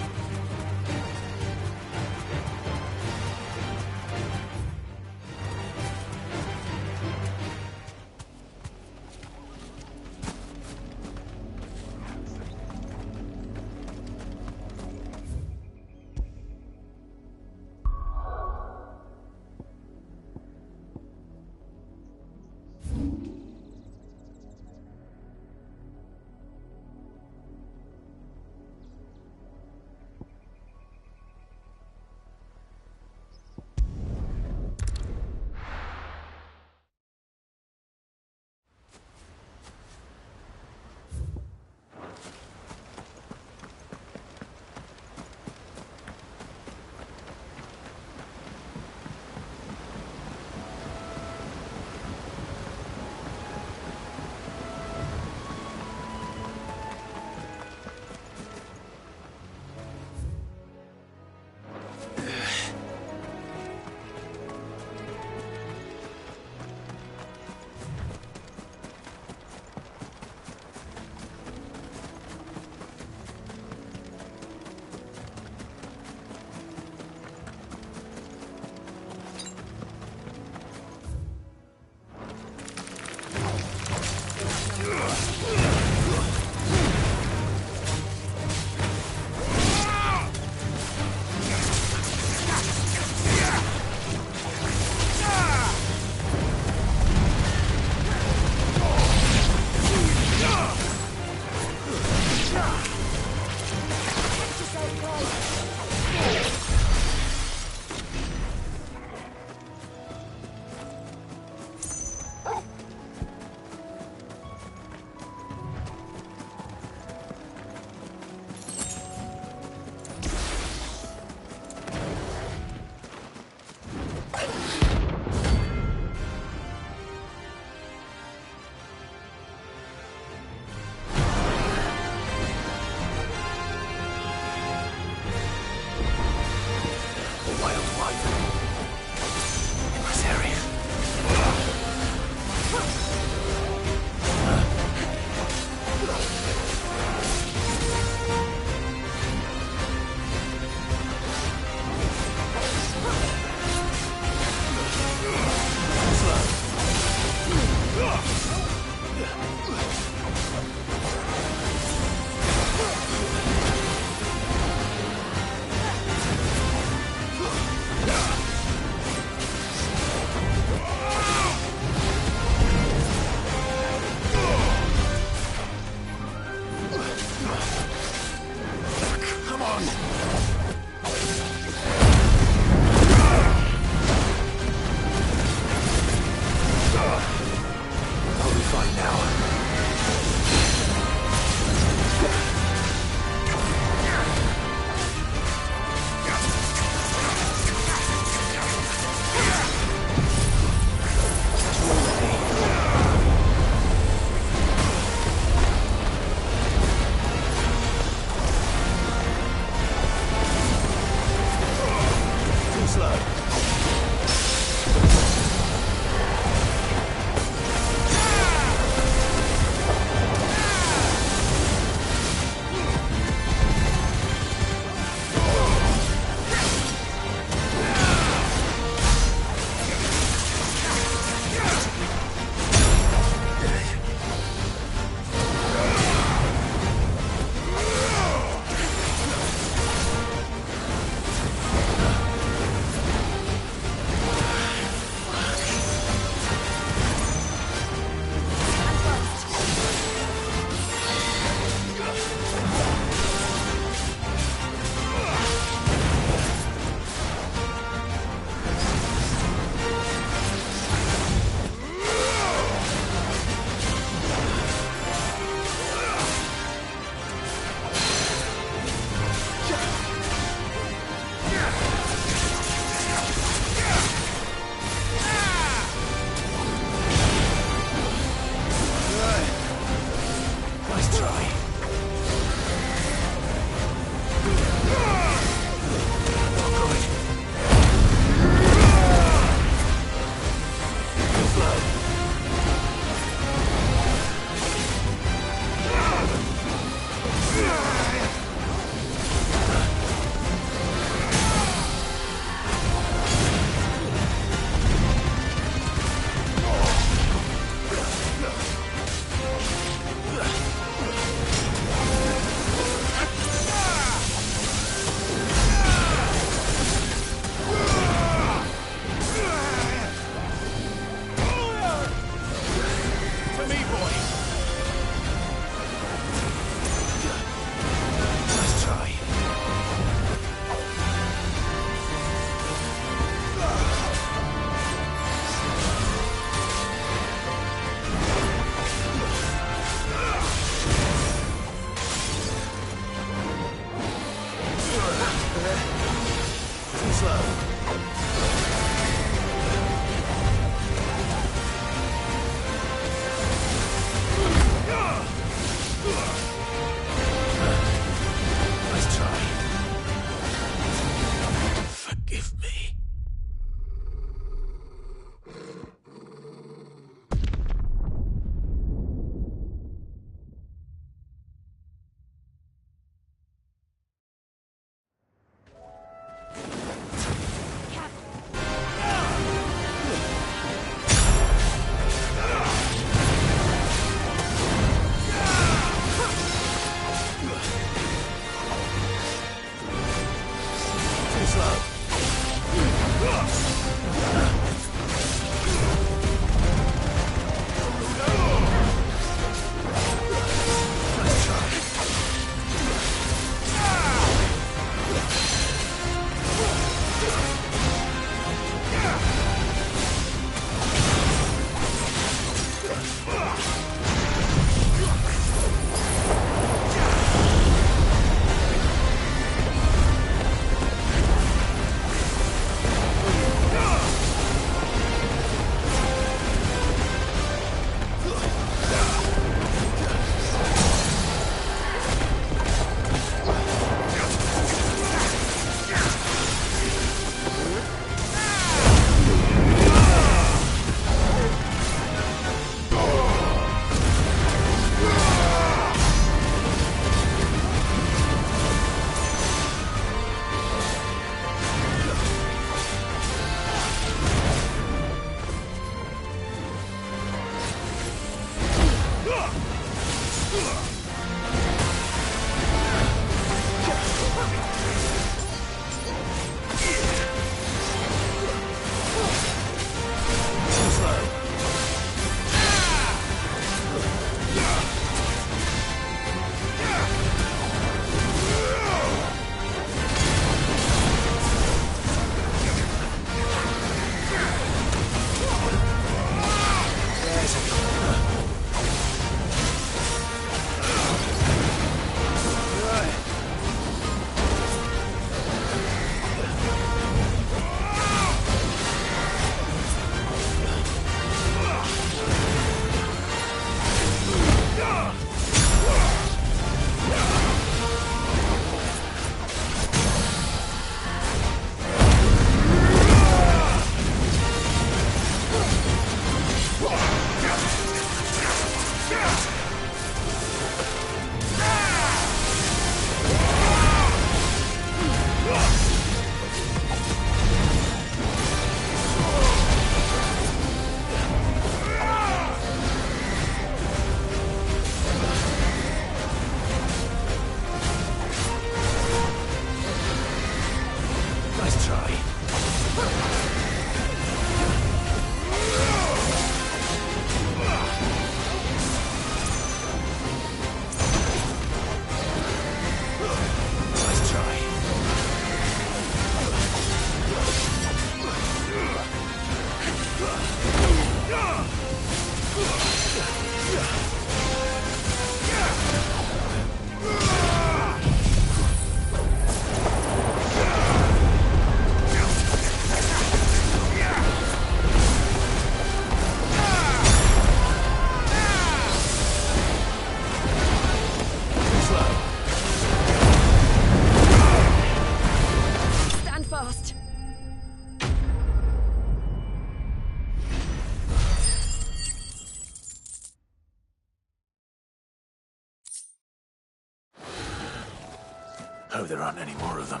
Hope there aren't any more of them.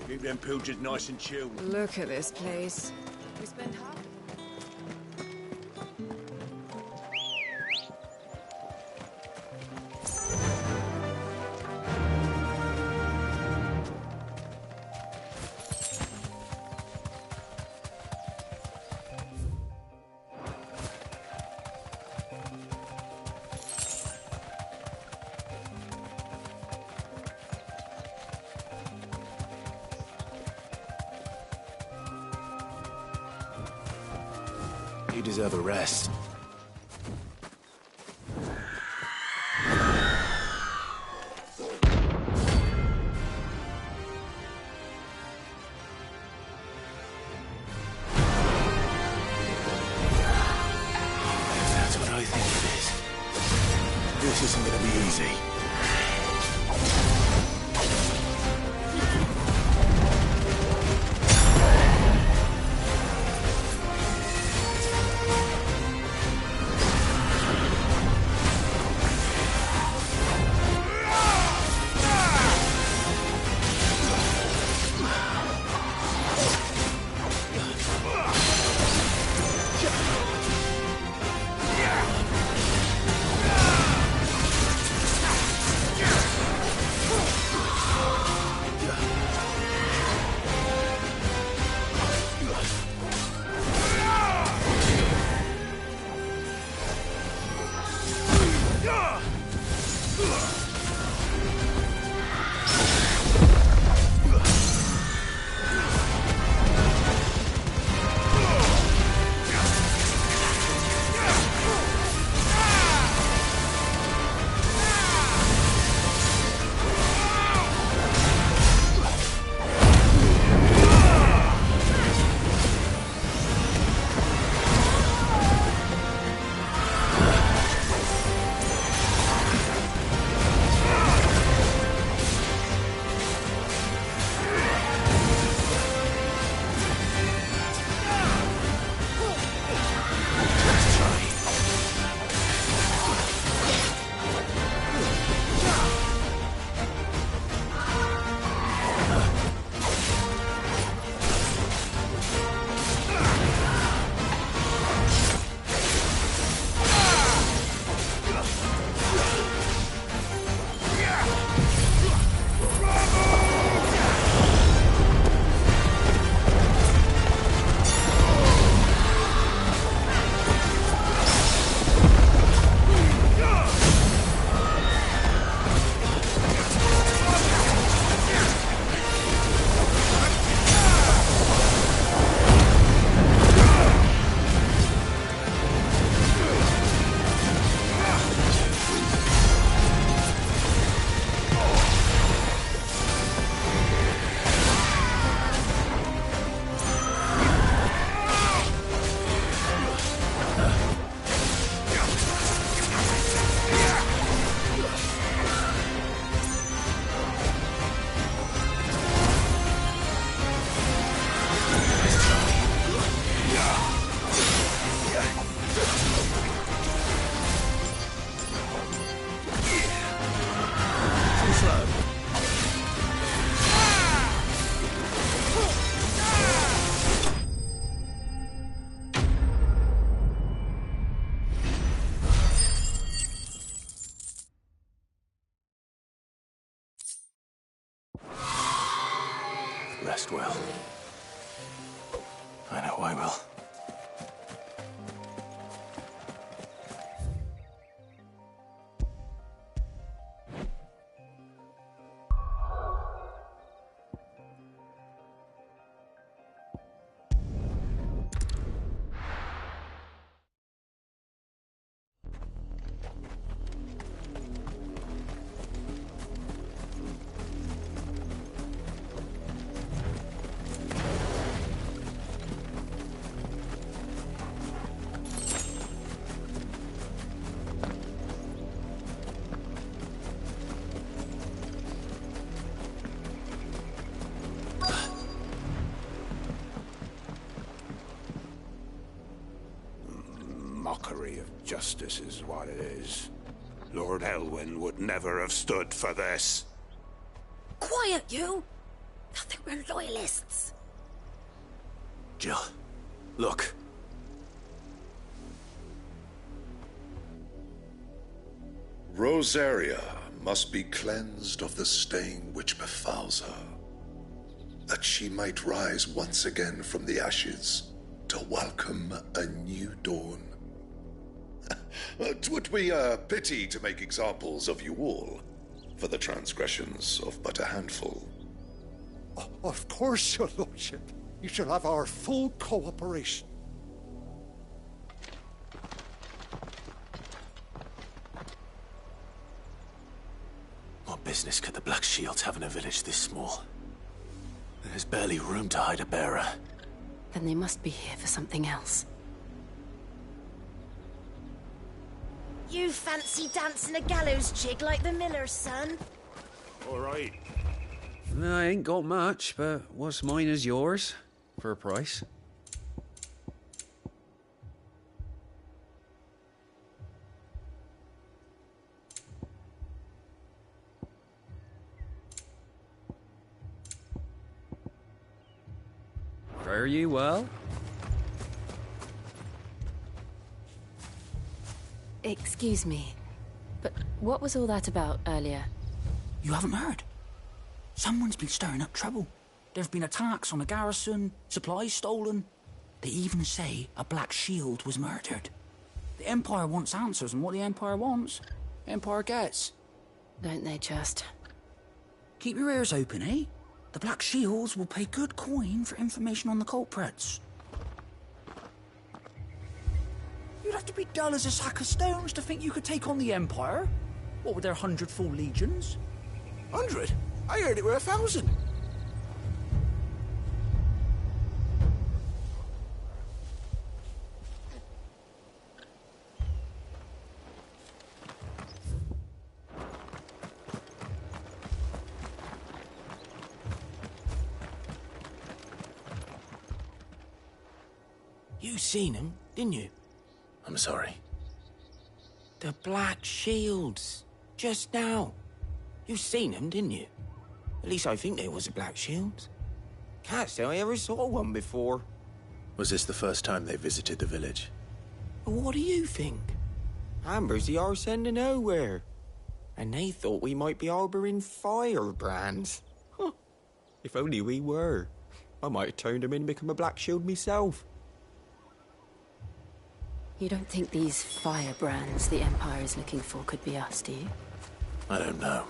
Keep them pilgers nice and chilled. Look at this place. We spent half. You deserve a rest. That's what I think it is. This isn't gonna be easy. rest well. I know I will. Mockery of justice is what it is. Lord Elwyn would never have stood for this. Quiet, you! I think we're loyalists. Jill, look. Rosaria must be cleansed of the stain which befouls her, that she might rise once again from the ashes to welcome a new dawn. 'Twould be a pity to make examples of you all for the transgressions of but a handful. Of course, your lordship. You shall have our full cooperation. What business could the Black Shields have in a village this small? There's barely room to hide a bearer. Then they must be here for something else. You fancy dancing a gallows jig like the miller's son? All right. I ain't got much, but what's mine is yours, for a price. Fare you well? Excuse me, but what was all that about earlier? You haven't heard? Someone's been stirring up trouble. There've been attacks on the garrison, supplies stolen. They even say a Black Shield was murdered. The Empire wants answers, and what the Empire wants, the Empire gets. Don't they just? Keep your ears open, eh? The Black Shields will pay good coin for information on the culprits. You'd have to be dull as a sack of stones to think you could take on the Empire. What with their 100 full legions? 100? I heard it were 1,000. You seen him, didn't you? I'm sorry. The Black Shields. Just now. You seen them, didn't you? At least I think there was a Black Shield. Can't say I ever saw one before. Was this the first time they visited the village? What do you think? Amber's the arse end of nowhere. And they thought we might be harbouring firebrands. Huh. If only we were. I might have turned them in and become a Black Shield myself. You don't think these firebrands the Empire is looking for could be us, do you? I don't know.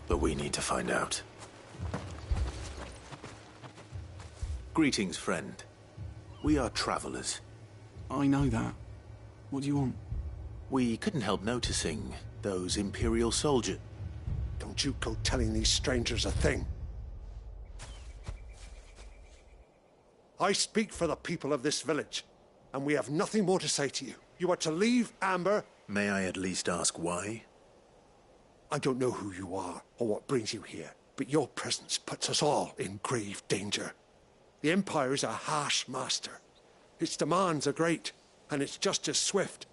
But we need to find out. Greetings, friend. We are travelers. I know that. What do you want? We couldn't help noticing those Imperial soldiers. Don't you go telling these strangers a thing. I speak for the people of this village, and we have nothing more to say to you. You are to leave Amber. May I at least ask why? I don't know who you are or what brings you here, but your presence puts us all in grave danger. The Empire is a harsh master. Its demands are great, and its justice swift.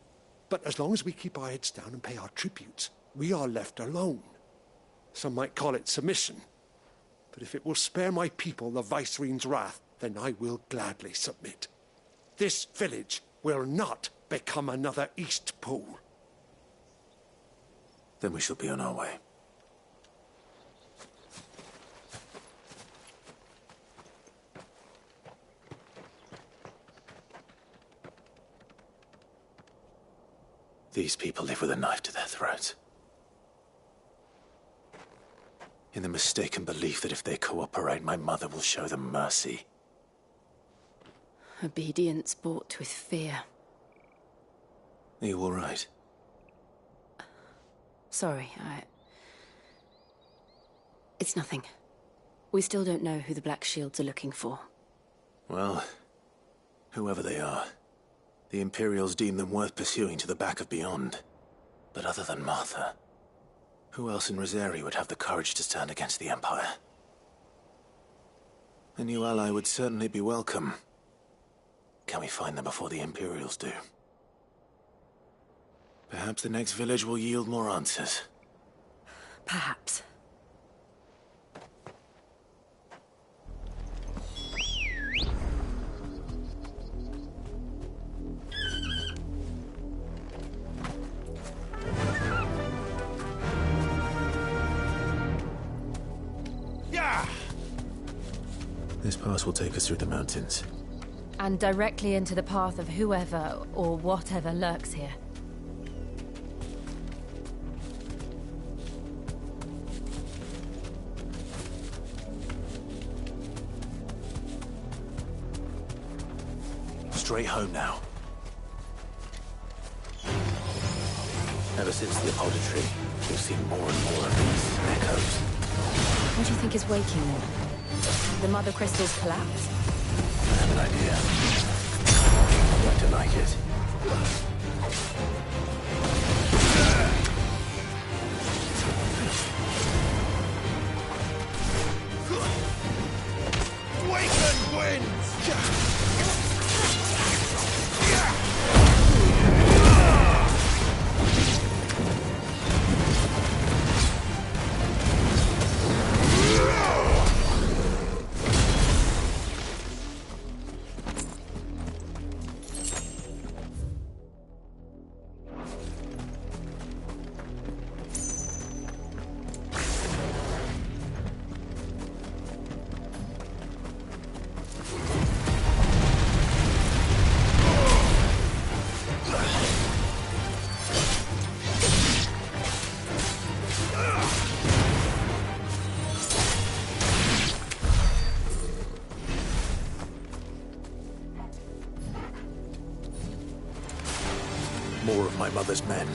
But as long as we keep our heads down and pay our tributes, we are left alone. Some might call it submission. But if it will spare my people the Viceroy's wrath, then I will gladly submit. This village will not become another Eastpool. Then we shall be on our way. These people live with a knife to their throats. In the mistaken belief that if they cooperate, my mother will show them mercy. Obedience bought with fear. Are you all right? Sorry, It's nothing. We still don't know who the Black Shields are looking for. Well, whoever they are, the Imperials deem them worth pursuing to the back of beyond. But other than Martha, who else in Rosari would have the courage to stand against the Empire? A new ally would certainly be welcome. Can we find them before the Imperials do? Perhaps the next village will yield more answers. Perhaps. This pass will take us through the mountains. And directly into the path of whoever or whatever lurks here. Straight home now. Ever since the auditory, we've seen more and more of these echoes. What do you think is waking them? The Mother Crystal's collapse? I have an idea. I'd like to like it. Awaken winds! More of my mother's men.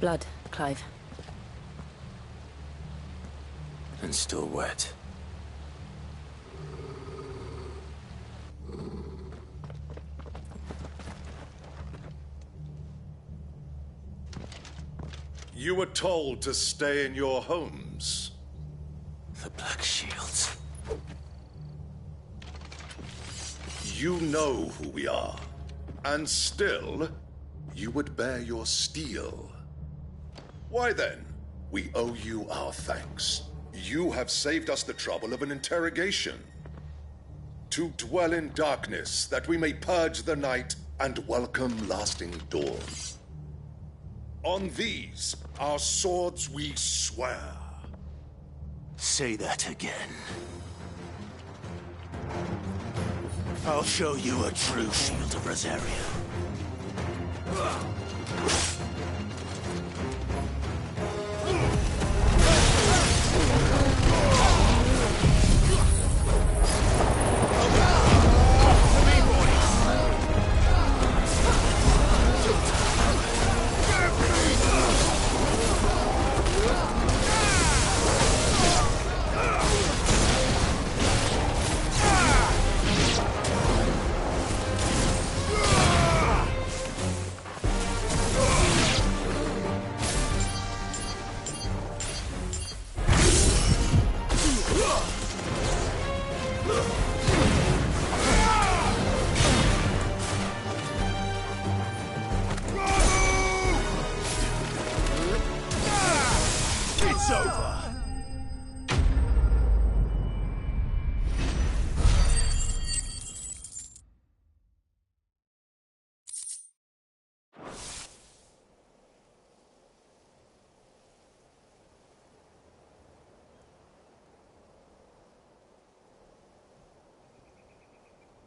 Blood, Clive. And still wet. You were told to stay in your homes. The Black Shields. You know who we are. And still, you would bear your steel. Why then, we owe you our thanks. You have saved us the trouble of an interrogation. To dwell in darkness, that we may purge the night and welcome lasting dawn. On these, our swords we swear. Say that again. I'll show you a true Shield of Rosaria. It's over.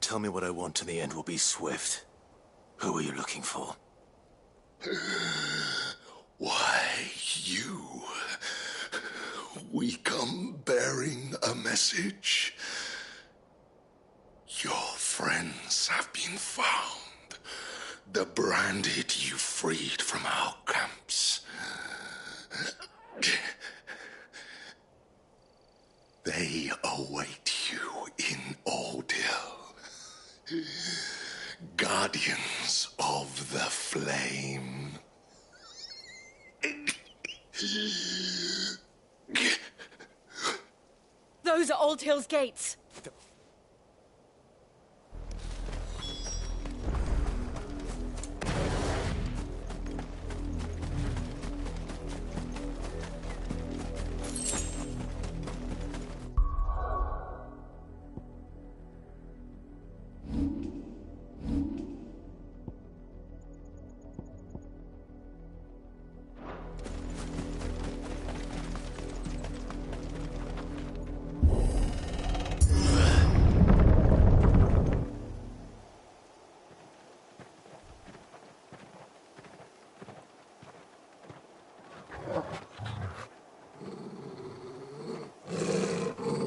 Tell me what I want and the end will be swift. Who are you looking for? Why, you. We come bearing a message. Your friends have been found. The branded you freed from our camps. They await you in Oldhill. Guardians of the Flame. Those are Old Hill's gates.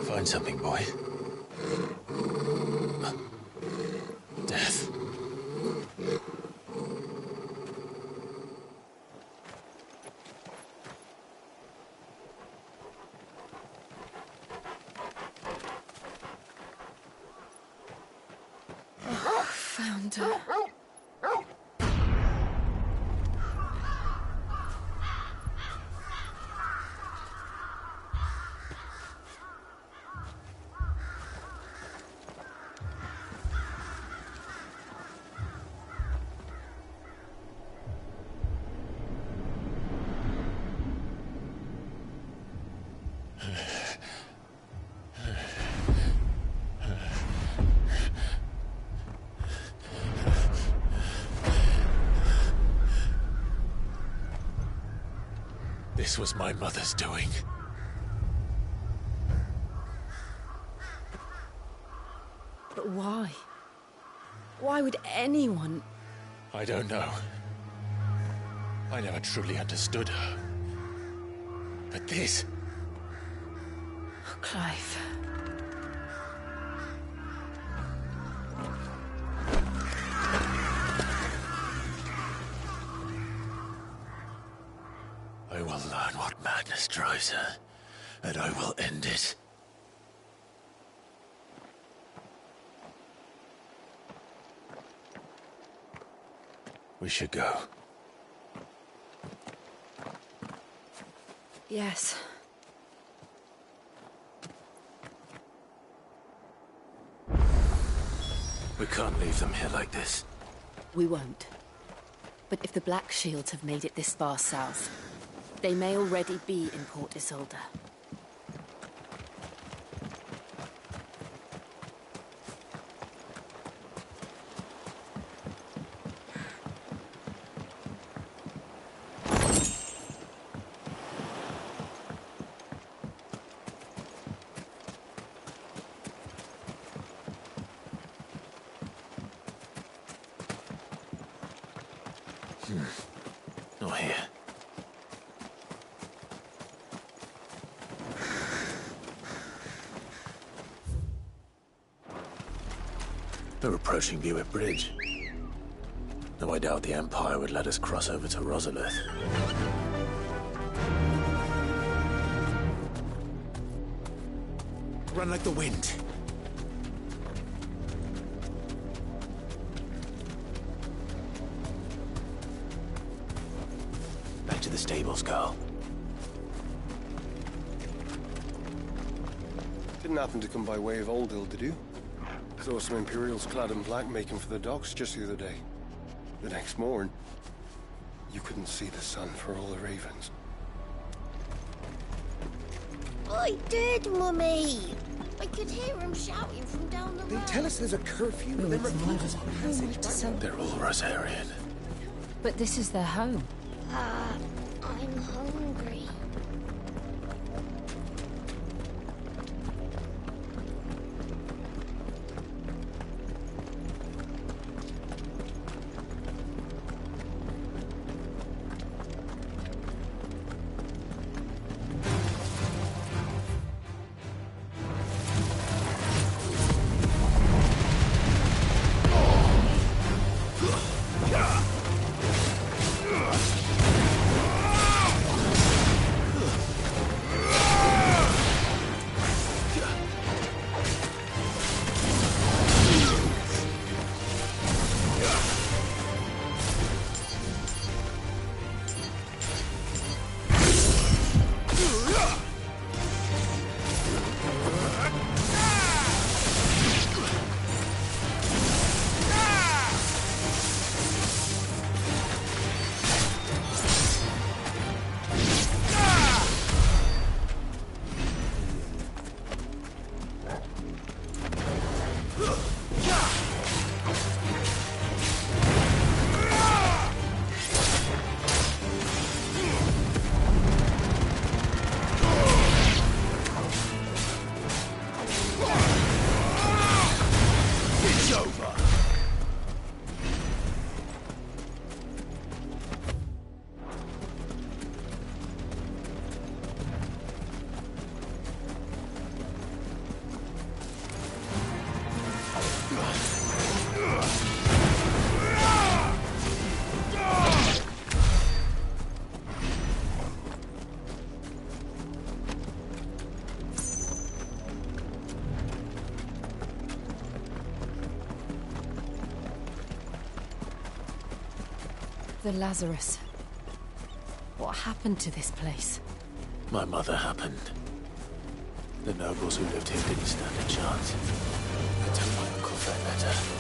Find something, boy. Death. Found her. This was my mother's doing. But why? Why would anyone... I don't know. I never truly understood her. But this... Oh, Clive. Darkness drives her, and I will end it. We should go. Yes. We can't leave them here like this. We won't. But if the Black Shields have made it this far south, they may already be in Port Isolde. Not here. We're approaching Buick Bridge. Though I doubt the Empire would let us cross over to Rosalith. Run like the wind. Back to the stables, Carl. Didn't happen to come by way of Oldhill, did you? Saw some Imperials clad in black making for the docks just the other day. The next morn, you couldn't see the sun for all the ravens. I did, Mummy. I could hear him shouting from down the road. They tell us there's a curfew, but then refuse us passage back. They're all Rosarian. But this is their home. I'm hungry. The Lazarus. What happened to this place? My mother happened. The nobles who lived here didn't stand a chance. I told my Uncle Fred better.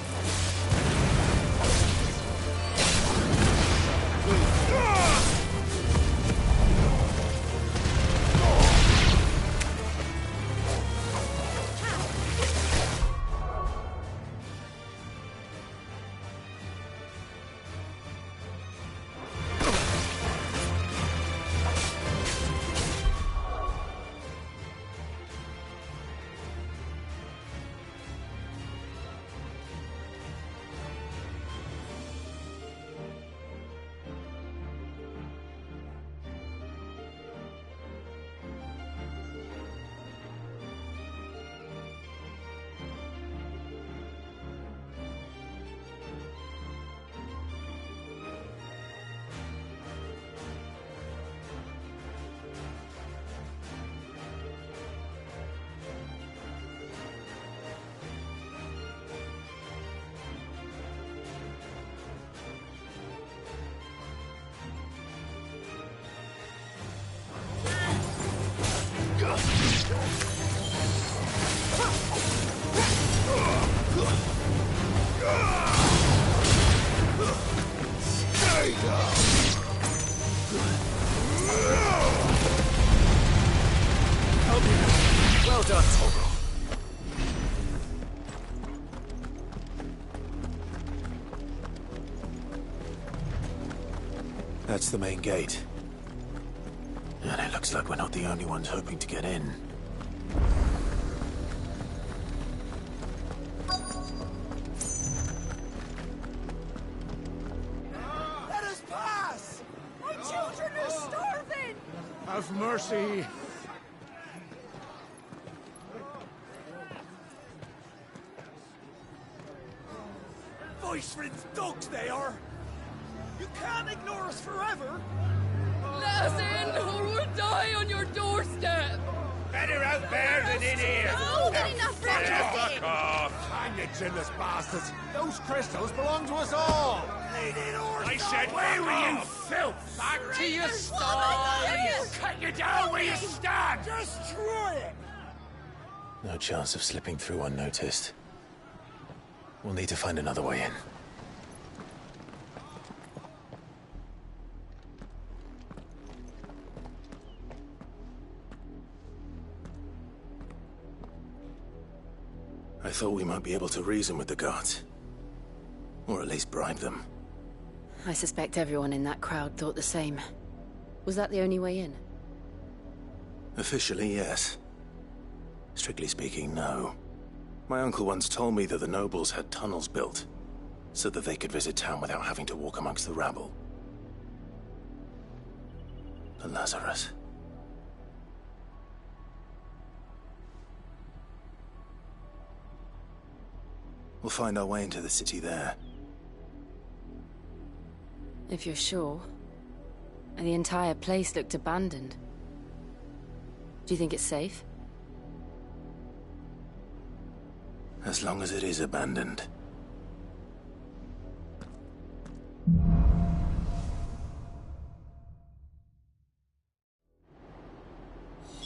That's the main gate. And it looks like we're not the only ones hoping to get in. Let us pass! My children are starving! Have mercy. Viceland's dogs they are! You can't ignore us forever! Let us in, or we'll die on your doorstep! Better out there than in here! No, get enough room! Fuck off! Hang it, chinless bastards! Those crystals belong to us all! I said, away with you, filth! Back to your sties! Cut you down where you stand! Destroy it! No chance of slipping through unnoticed. We'll need to find another way in. I thought we might be able to reason with the guards. Or at least bribe them. I suspect everyone in that crowd thought the same. Was that the only way in? Officially, yes. Strictly speaking, no. My uncle once told me that the nobles had tunnels built, so that they could visit town without having to walk amongst the rabble. The Lazarus. We'll find our way into the city there. If you're sure. The entire place looked abandoned. Do you think it's safe? As long as it is abandoned.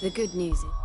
The good news is...